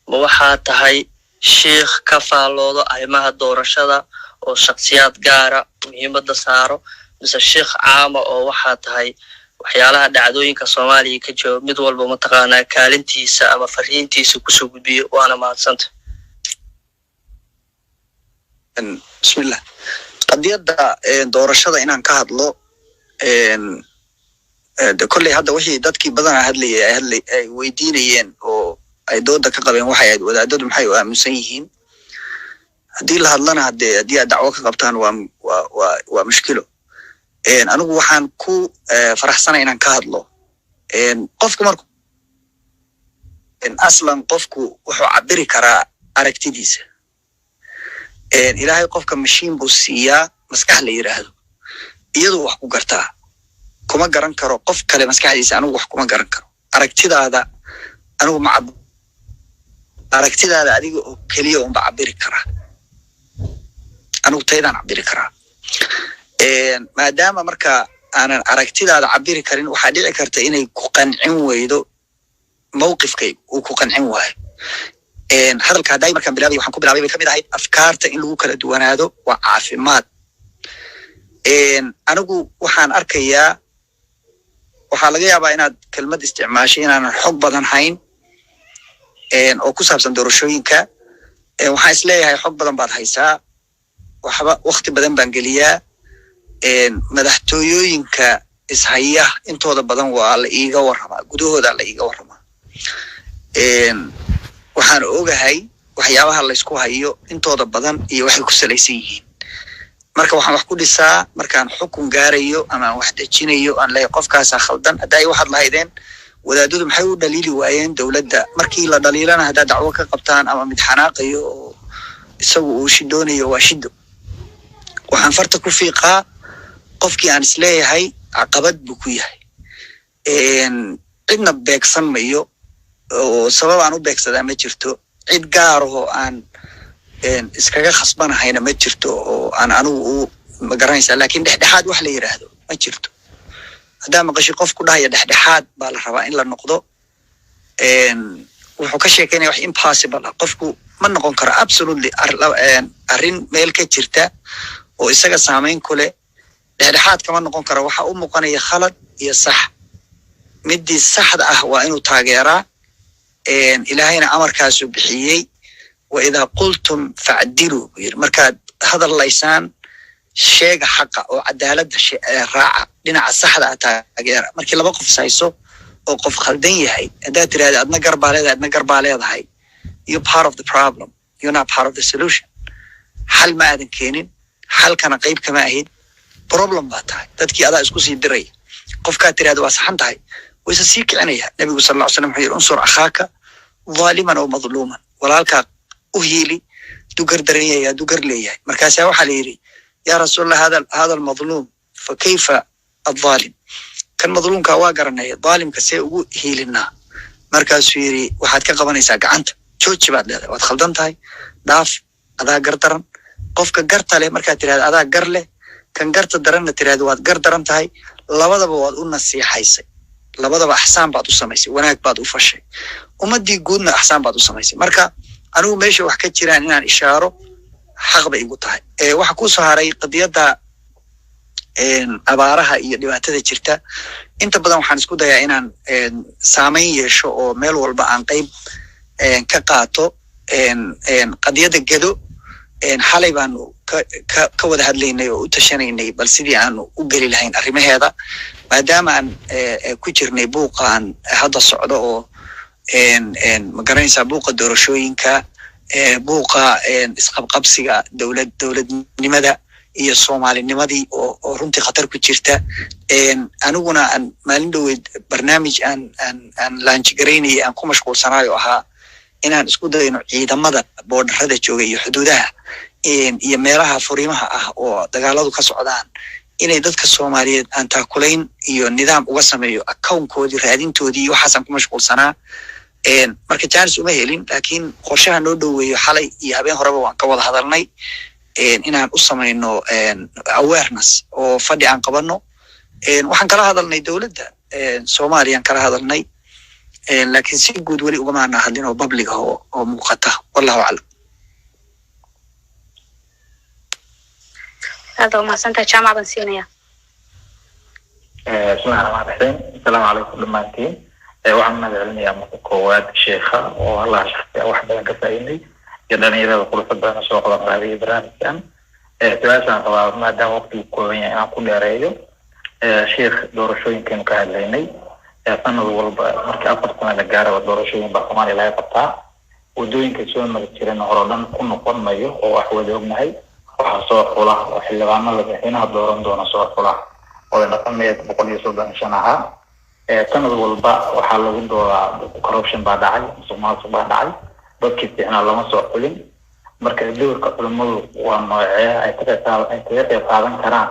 ma waxaa tahay sheekh ka faalloodo arrimaha doorashada oo shakhsiyaad gaara muhiimadda saaro, mise sheekh caama oo waxaa tahay waxyaalaha dhacdooyinka Soomaaliya ka jiro mid walba mataqaanaa kaalintiisa ama fariintiisa kusoo gudbiyo? waana mahadsanta. bismillah. qadiyadda doorashada inaan ka hadlo kolley hadda wixii dadkii badanaa hadlayay ay weydiinayeen oo ay dooda ka qabeen waxay ahayd wadaadadu maxay u aaminsan yihiin. haddii la hadlana haddii aad dacwo ka qabtaan waa mushkilo. anigu waxaan ku faraxsanay inaan ka hadlo. qofku marku aslan qofku wuxuu cabiri karaa aragtidiisa. ilaahay qofka mashiin buu siiyaa maskax la yiraahdo, iyadoo wax ku gartaa. kuma garan karo qof kale maskaxdiisa. anigu wax kuma garan karo. aragtidaada anigu ma aragtidaada adiga oo keliya unba cabiri karaa. anigu taydaan cabiri karaa. maadaama marka aanan aragtidaada cabiri karin, waxaa dhici karta inay ku qancin weydo mawqifkayga uu ku qancin waayo. hadalka hadday markaan bilaabay waxaan ku bilaabay bay kamid ahayd afkaarta in lagu kala duwanaado waa caafimaad. anigu waxaan arkayaa, waxaa laga yaabaa inaad kelmad isticmaashay inaanan xog badan hayn oo ku saabsan doorashooyinka. waxaan isleeyahay xog badan baad haysaa. waxba waqti badan baan geliyaa. madaxtooyooyinka ishaya intooda badan waa la iiga waramaa, gudahooda la iiga waramaa. waxaan ogahay waxyaabaha laysku hayo intooda badan iyo waxay ku salaysan yihiin. marka waxaan wax ku dhisaa markaan xukun gaarayo ama aan wax dejinayo aan leeyahay qofkaasaa khaldan. hadday waxaad lahaydeen wadaadadu maxay u dhaliili waayeen dowladda? markii la dhaliilana haddaad dacwo ka qabtaan ama mid xanaaqayo oo isagu uu shidoonayo waa shido. waxaan farta ku fiiqaa qofkii aan isleeyahay caqabad buu ku yahay. cidna beegsan mayo oo sabab aan u beegsadaa ma jirto. cid gaar oo aan iskaga khasbanahayna ma jirto oo aan anigu ma garanaysaa. laakiin dhexdhexaad wax la yiraahdo ma jirto. haddaa maqashay qof ku dhahaya dhexdhexaad baa la rabaa in la noqdo, wuxuu ka sheekeynaya wax impossible ah. qofku ma noqon karo absolutely arrin meel ka jirta oo isaga saameyn ku leh. dhexdhexaad kama noqon karo. waxa u muuqanaya khalad iyo sax. midii saxda ah waa inuu taageeraa. ilaahayna amarkaasu bixiyey, waidaa qultum facdiluu buu yiri. markaad hadalaysaan sheega xaqa oo cadaaladda raaca, dhinaca saxda ah taageera. markii laba qof hayso oo qof khaldan yahay, haddaad tirahda adna garbaa leedahay adna garbaa leedahay, you're part of the problem, you're not part of the solution. xal ma aadan keenin, xalkana qayb kama ahid. problem baa tahay. dadkii adaa isku sii diraya. qofkaad tirahda waa saxan tahay, wayse sii kicinaya. nabigu sal lla ly slam wuxuu yiri unsur akhaaka dhaaliman aw madluuman. walaalkaa u hiili dugar darenyaya dugar leeyahay. markaasaa waxaa la yidhi yaa rasuulallah hada almadluum fa kayfa addaalim? kan madluumkaa waa garanaya, dhaalimka see ugu hiilinaa? markaasuu yidhi waxaad ka qabanaysaa gacanta. jooji baad leedahay, waad khaldan tahay, dhaaf, adaa gar daran. qofka garta leh markaad tirahda adaa gar leh, kan garta daranna tirahda waad gar daran tahay. labadaba waad u nasiixaysay, labadaba axsaan baad u samaysay, wanaag baad u fashay. ummadii guudna axsaan baad u samaysay. marka anigu meesha wax ka jiraan inaan ishaaro xaq bay igu tahay. waxa ku soo haray qadiyadda abaaraha iyo dhibaatada jirta. inta badan waxaan isku dayaa inaan saameyn yeesho oo meel walba aan qayb ka qaato. qadiyadda Gado xalay baanu ka wada hadlaynay oo u tashanaynay bal sidii aanu u geli lahayn arrimaheeda maadaama aan ku jirnay buuqaan hadda socdo oo ma garanaysaa buuqa doorashooyinka buuqa isqabqabsiga dowladnimada iyo soomaalinimadii oo runtii khatar ku jirta aniguna aan maalin dhoweyd barnaamij aan laanjigaraynayay aan ku mashquulsanaayo ahaa inaan isku dayno ciidamada boodharada jooga iyo xuduudaha iyo meelaha furimaha ah oo dagaaladu ka socdaan inay dadka Soomaaliyeed aan taakulayn iyo nidaam uga sameeyo accountkoodii raadintoodii waxaasaan ku mashquulsanaa marka chance uma helin laakiin qorshaha noo dhoweeyo xalay iyo habeen horeba waan ka wada hadalnay inaan u samayno awareness oo fadhi aan qabano waxaan kala hadalnay dowladda Soomaaliya kala hadalnay laakiin si guud wali uga maana hadlin oo public oo muuqata wallahu a'lam هذا ما سنت جامعة بنسينية. بسم الله الرحمن الرحيم. السلام عليكم دمانتين. وعن العلمية مقوات الشيخة والله شخصية واحدة كفايني. جدًا إذا قلت بدنا سوق هذه برامج كان. ثلاثة طبعا ما دام وقت الكوين أنا كل رأيه. شيخ دور شوي يمكن كهذيني. فأنا والله مركب أفضل من الجارة ودور شوي بحكمان لا يقطع. ودوين كسون مرتين هرولان كنا قرن مايو أو أحوال يوم نهاي. وحصور خلا وحلقنا لبحينها دوران دون صور خلا ولنقمية بقول يسودان شنها كانوا والباء وحلقوا دورا كروبشن بعد عاي سماس بعد عاي بكيت أنا لما صور قلين مركز دور كل مل ونوعية أي قادم كران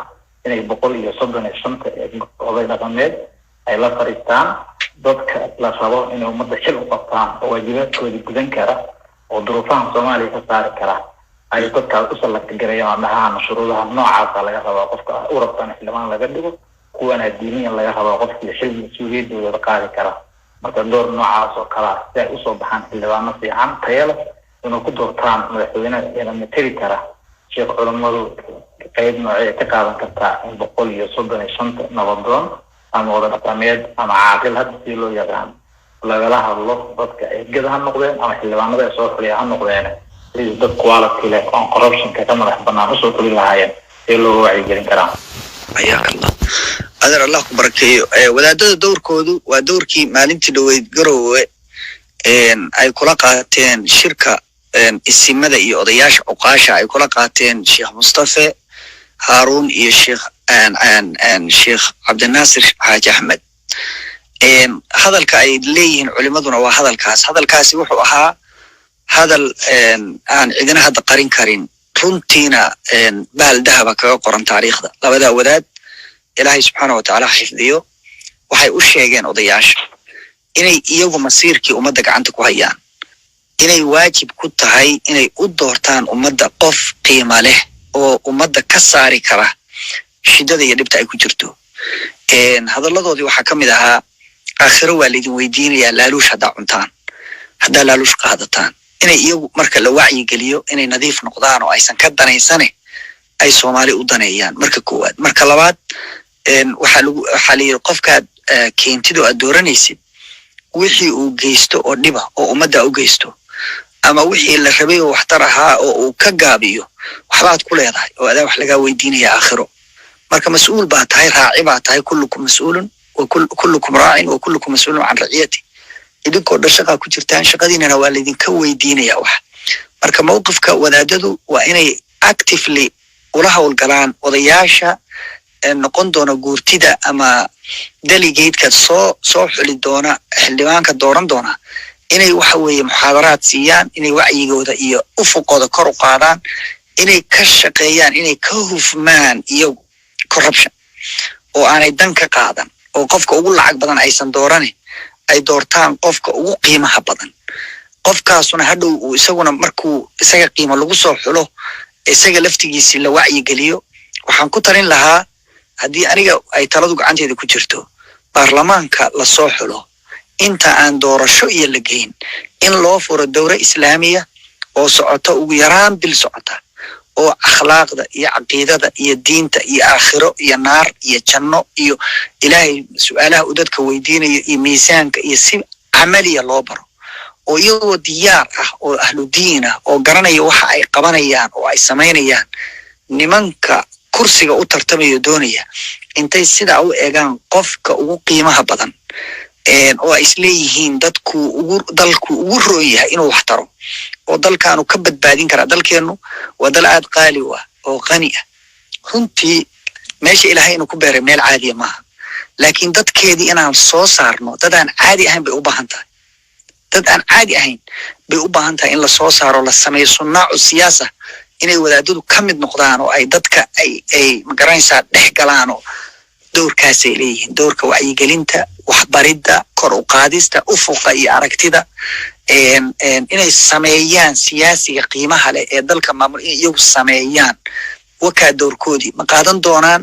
إني بقول يسودان الشمس ولنقمية أي لا فريستان ضدك لا صبوا إنه مدة شلو قطان وواجبات كودي كذن كرا وظروفهم سومالي كسار كرا ay dadka u salaka gareeyaan maahan shuruudaha noocaas laga rabo qofka u rabtaan xilmaan laga dhigo kuwana diiniyan laga rabo qofka xil mas'uuliyadooda qaadi kara marka door noocaas oo kala ay u soo baxaan xilwaano fiican tayada inuu ku doortaan madaxweynaha ee matali kara sheekh culimadu qayb noocee ka qaadan karta in 135 nabadoon ama wada dhaqameed ama caaqil hadda si loo yaqaan lagala hadlo dadka ay gadaha noqdeen ama xilwaanada soo xuliyaan noqdeen dad quality leh on corruption ka madax banaan usoo tuli lahaayeen ee loo wacyi gelin karaa ayaa Allah adar Allah ku barakeeyo wadaadada doorkoodu waa doorkii maalintii dhaweyd garoowe ay kula qaateen shirka isimada iyo odayaasha uqaasha ay kula qaateen Sheikh Mustafa Harun iyo Sheikh Abdulnaasir Haji Ahmed hadalka ay leeyihiin culimaduna waa hadalkaasi wuxuu ahaa hadal aan cidina hadda qarin karin runtiina baal dahaba kaga qoran taariikhda labada wadaad Ilaahay subhanahu wa ta'ala xifdiyo waxay u sheegeen odayaasha inay iyagu masiirkii ummadda gacanta ku hayaan inay waajib ku tahay inay u doortaan ummadda qof qiimo leh oo ummadda ka saari kara shidada iyo dhibta ay ku jirto hadalladoodii waxaa ka mid ahaa aakhiro waa lidin weydiinayaa laaluush haddaa cuntaan haddaa laaluush qaadataan inay iyagu marka la wacyi geliyo inay nadiif noqdaan oo aysan ka danaysane ay Soomaali u daneeyaan marka koowaad marka labaad waxa la yiri qofka keentido aad dooranaysid wixii uu geysto oo dhiba oo ummadda u geysto ama wixii la rabay oo waxtar ahaa oo uu ka gaabiyo waxbaad ku leedahay oo adaa wax laga weydiinaya aakhiro marka mas'uul baa tahay raaci baa tahay kullukum mas'uulun wa kullukum raa'in wa kullukum mas'uulun an ra'iyati idinkoo dhashaqa ku jirtaan shaqadiinana waa laydinka weydiinaya wax marka mowqifka wadaadadu waa inay actively ula hawlgalaan odayaasha noqon doona guurtida ama delegate-ka soo xuli doona xildhibaanka dooran doona inay waxa weeye muxaadaraad siiyaan inay wacyigooda iyo ufuqooda kor u qaadaan inay ka shaqeeyaan inay ka hufmaan iyo corruption oo aanay dan ka qaadan oo qofka ugu lacag badan aysan dooranin ay doortaan qofka ugu qiimaha badan qofkaasuna hadhow uu isaguna markuu isaga qiimo lagu soo xulo isaga laftigiisa la wacyi geliyo waxaan ku tarin lahaa haddii aniga ay taladu gacanteeda ku jirto baarlamaanka la soo xulo inta aan doorasho iyo la geyn in loo furo dowlad islaamiya oo socota ugu yaraan bil socota oo akhlaaqda iyo aqeedada iyo diinta iyo aakhiro iyo naar iyo janno iyo ilaahay su'aalaha u dadka weydiinayo iyo miisaanka iyo si amaliya loo baro oo iyagoo diyaar ah oo ahlu diin ah oo garanaya waxa ay qabanayaan oo ay samaynayaan nimanka kursiga u tartamayo doonaya intay sidaa u eegaan qofka ugu qiimaha badan oo ay isleeyihiin dalku ugu roon yahay inuu wax taro oo dalkaanu ka badbaadin karaa. dalkeenu waa dal aad qaali u ah oo qani ah runtii meesha ilaahay inuu ku beeray meel caadiya maaha, laakiin dadkeedii inaan soo saarno dad aan caadi ahayn bay u baahan tahay. dad aan caadi ahayn bay u baahan tahay in la soo saaro, la sameeyo sunnaacu siyaasa, inay wadaadadu ka mid noqdaan oo ay dadka ay magaranaysaa dhex galaan oo dowrkaasay leeyihiin. dowrka wacyigelinta, waxbaridda, kor u qaadista ufuqa iyo aragtida, inay sameeyaan siyaasiga qiimaha leh ee dalka maamul, in iyagu sameeyaan wakaa dowrkoodii. ma qaadan doonaan,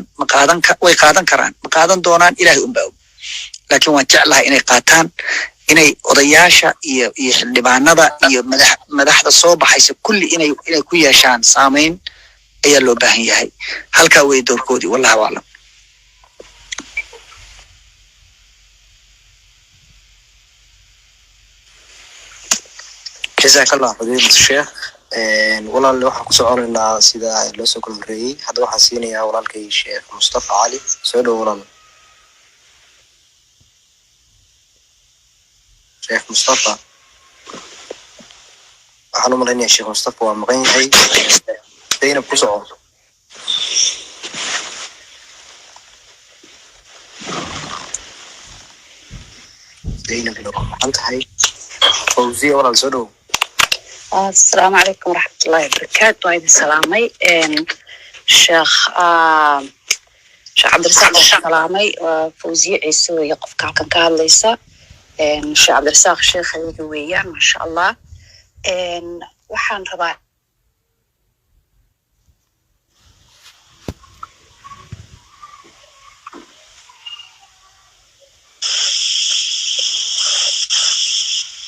way qaadan karaan, ma qaadan doonaan ilaahay unbaa og, laakiin waan jeclahay inay qaataan, inay odayaasha iyo xildhibaanada iyo madaxda soo baxaysa kulli inay ku yeeshaan saameyn ayaa loo baahan yahay. halkaa way dowrkoodii. wallahu aclam. جزاك الله فضيلة الشيخ. والله اللي waxaan ku soconaynaa sida loo soo kala horeeyay. hadda waxaan siinayaa walaalkay Sheekh Mustafa Ali. soo dhaw walaal. Sheekh Mustafa. waxaan u maleynayaa Sheekh Mustafa waa maqan yahay. Zainab ku soco. Zainab loo maqan tahay. Fawziya walaal soo dhaw. السلام عليكم ورحمة الله وبركاته. وعيد السلامي شيخ عبد الرزاق السلامي فوزية عيسى يقف كان كهاليسا شيخ عبد الرزاق شيخ ويان ما شاء الله وحان ربع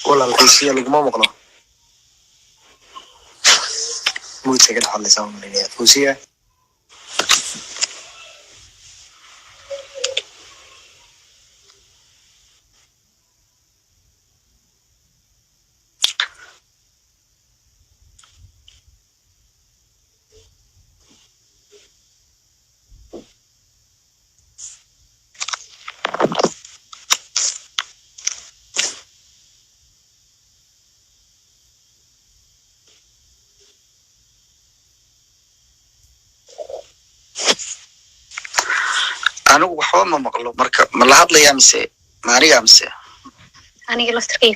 ولا القيسية اللي ما مقنع مو تسجل حل سام من فوزية anigu waxba ma maqlo marka ma la hadlayaa mise maariga mise aniga laftirkay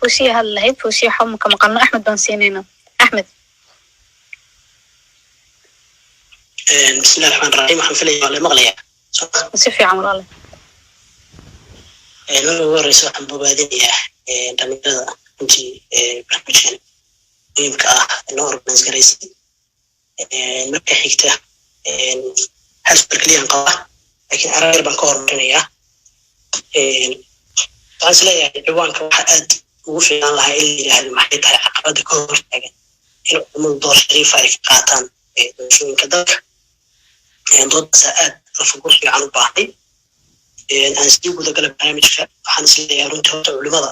fawsiya hadlahayd. fawsiya waxba ka maqalno. axmed baan siinayna. axmed. بسم الله الرحمن الرحيم. waxaan filayaa waa la maqlayaa si fiican walaal. marka ugu horeysa waxaan bogaadinayaa dhalinyarada runtii barnaamijkan muhiimka ah loo organise garaysay. marka xigta hal su'aal keliyaan qabaa laakiin arar baan ka hormarinayaa. waxaan isleeyahay ciwaanka waxa aad ugu fiican lahaa in la yidhaahdo maxay tahay caqabada ka hortaagan in ummadu door shariifa ay ka qaataan doorashooyinka dalka. dooddaasa aad lafugur fiican u baahay. aan sii gudagala barnaamijka waxaan isleeyahay runtii horta culimada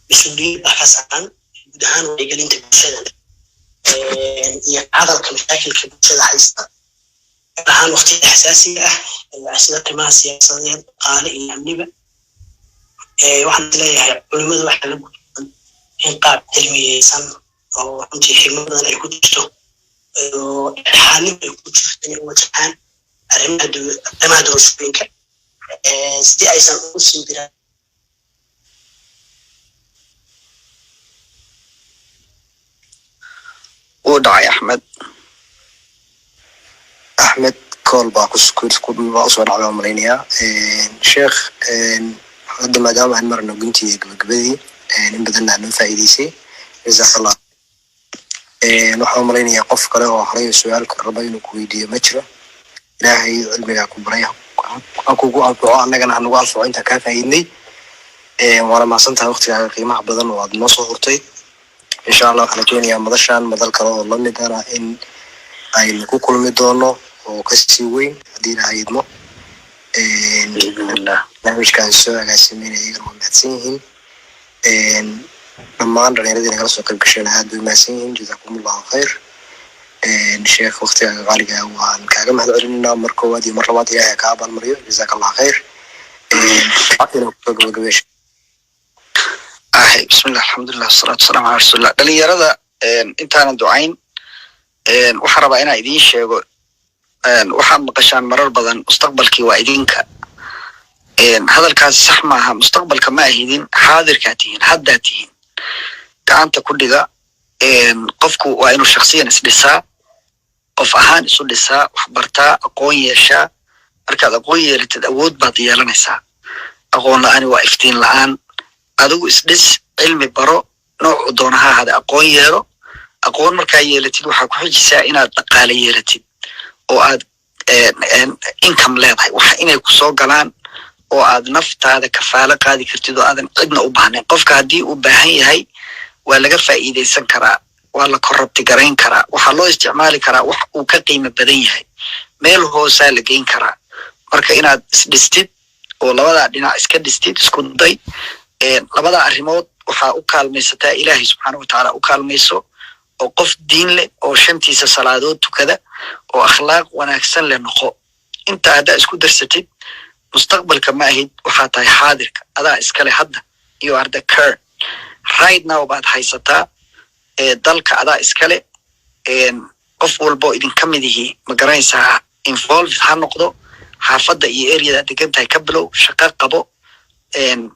mas-uuliyiin baa ka saaran guud ahaan wacyigelinta bulshada iyo hadalka mashaakilka bulshada haysta gaar ahaan waqtiyada xasaasiga ah sida qiimaha siyaasadeed, dhaqaale iyo amniba. waxaan isleeyahay culimadu waxaa la gudban in qaab cilmiyeysan oo runtii xigmad badan ay ku jirto oo dhexaalnimo ay ku jirto inay wajahaan arrimaha doorashooyinka si aysan ugu sii diraan uu dhacay axmed kool baa usoo dhacday malaynayaa. sheekh hadda maadaama aan marno guntii iyo gabagabadii in badanna noo faa'iidaysay jazakallah. waxaan malaynayaa qof kale oo horay su-aalka raba inuu ku weydiiyo ma jiro. ilaahay cilmigaa ku baray ha kugu anfaco annagana ha nagu anfaco intaan kaa faa'iidnay. waana mahadsantahay waqtigaaga qiimaha badan oo aad noo soo hurtay. insha allah waxaan rajeynayaa madashaan madal kale oo lamid ana in aynu ku kulmi doono oo kasii weyn haddii ilaahay idmo. barnaamijkaan soo agaasimeyna iyagana waa mahadsan yihiin. dhammaan dhallinyaradii nagala soo qayb gasheen aad bay mahadsan yihiin jazakumullahu khayr sheekh waqtigaaga qaaliga waan kaaga mahad celinaynaa mar koowaad iyo mar labaad ilaahay kaa abaalmariyo jazakallahu khayr bismillah alxamdulilah wasalaatu wasalaamu calaa rasuulillah dhalinyarada intaanan ducayn waxaan rabaa inaan idiin sheego waxaad maqashaan marar badan mustaqbalkii waa idinka hadalkaas sax maaha mustaqbalka ma ahidin xaadirkaa tihiin haddaa tihiin gacanta ku dhiga qofku waa inuu shaksiyan isdhisaa qof ahaan isu dhisaa wax bartaa aqoon yeeshaa markaad aqoon yeelatid awood baad yeelanaysaa aqoon la-aani waa iftiin la-aan adigu isdhis cilmi baro noocu doona ha ahada aqoon yeelo aqoon markaa yeelatid waxaa ku xijisaa inaad dhaqaale yeelatid oo aad income leedahay waxa inay ku soo galaan oo aad naftaada kafaalo qaadi kartid oo aadan cidna u baahnayn qofka haddii uu baahan yahay waa laga faa'iidaysan karaa waa la korrabti garayn karaa waxaa loo isticmaali karaa wax uu ka qiimo badan yahay meel hoosaa la geyn karaa marka inaad isdhistid oo labadaa dhinac iska dhistid isku day labadaa arrimood waxaa u kaalmaysataa ilaahay subxaana watacaala u kaalmayso oo qof diin leh oo shantiisa salaadood tukada oo akhlaaq wanaagsan leh noqo intaa haddaa isku darsatid mustaqbalka ma ahid waxaa tahay xaadirka adaa iskale hadda you are the current right now baad haysataa dalka adaa iskale qof walbo idinka mid yihi ma garanaysaa involved ha noqdo xaafadda iyo areada degan tahay ka bilow shaqo qabo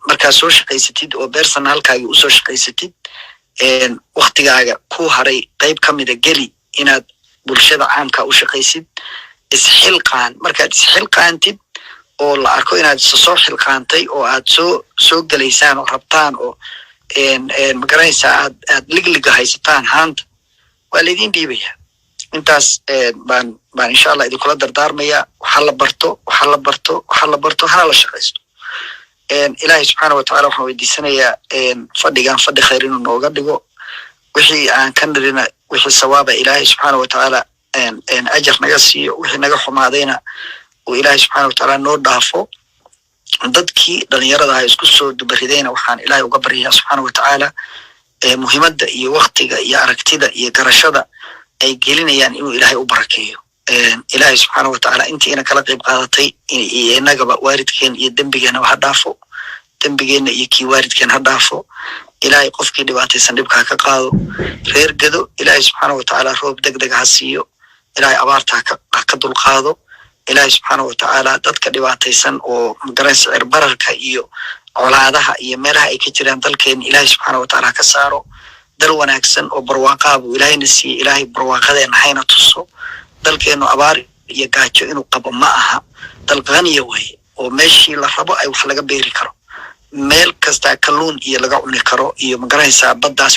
markaad soo shaqaysatid oo personalkaaga usoo shaqaysatid waktigaaga ku haray qayb ka mida geli inaad bulshada caamka u shaqaysid isxilqaan markaad isxilqaantid oo la arko inaad soo xilqaantay oo aad soo gelaysaan oo rabtaan oo ma garanaysaa aad ligliga haysataan haanta waa laydin dhiibaya intaas baan insha allah idinkula dardaarmaya waxa la barto hana la shaqaysto ilaahay subxaana watacaala waxaan weydiisanayaa fadhigan fadhi khayr inuu nooga dhigo wixii aan ka nirina wixii sawaaba ilaahay subxaana watacaala ajar naga siiyo wixii naga xumaadayna uu ilaahay subxaana watacaala noo dhaafo dadkii dhalinyarada ha isku soo dubaridayna waxaan ilaahay uga baryayaa subxaana watacaala muhiimadda iyo waktiga iyo aragtida iyo garashada ay gelinayaan inuu ilaahay u barakeeyo ilaahay subxaana watacaala intiina kala qayb qaadatay iyo inagaba waalidkeen iyo dembigeenaba ha dhaafo dembigeenna iyo kii waalidkeen ha dhaafo ilaahay qofkii dhibaataysan dhibka ha ka qaado reer gado ilaahay subxaana watacaala roob degdega ha siiyo ilaahay abaarta ha ka dulqaado ilaahay subxaana watacaala dadka dhibaataysan oo magaranaysa sicir bararka iyo colaadaha iyo meelaha ay ka jiraan dalkeena ilaahay subxaana watacaala ha ka saaro dal wanaagsan oo barwaaqaa buu ilaahayna siiyey ilaahay barwaaqadeena hayna tuso dalkeenu abaar iyo gaajo inuu qabo ma aha dal qaniya weeye oo meeshii la rabo ay wax laga beeri karo meel kasta kalluun iyo laga cuni karo iyo magaranaysaa baddaas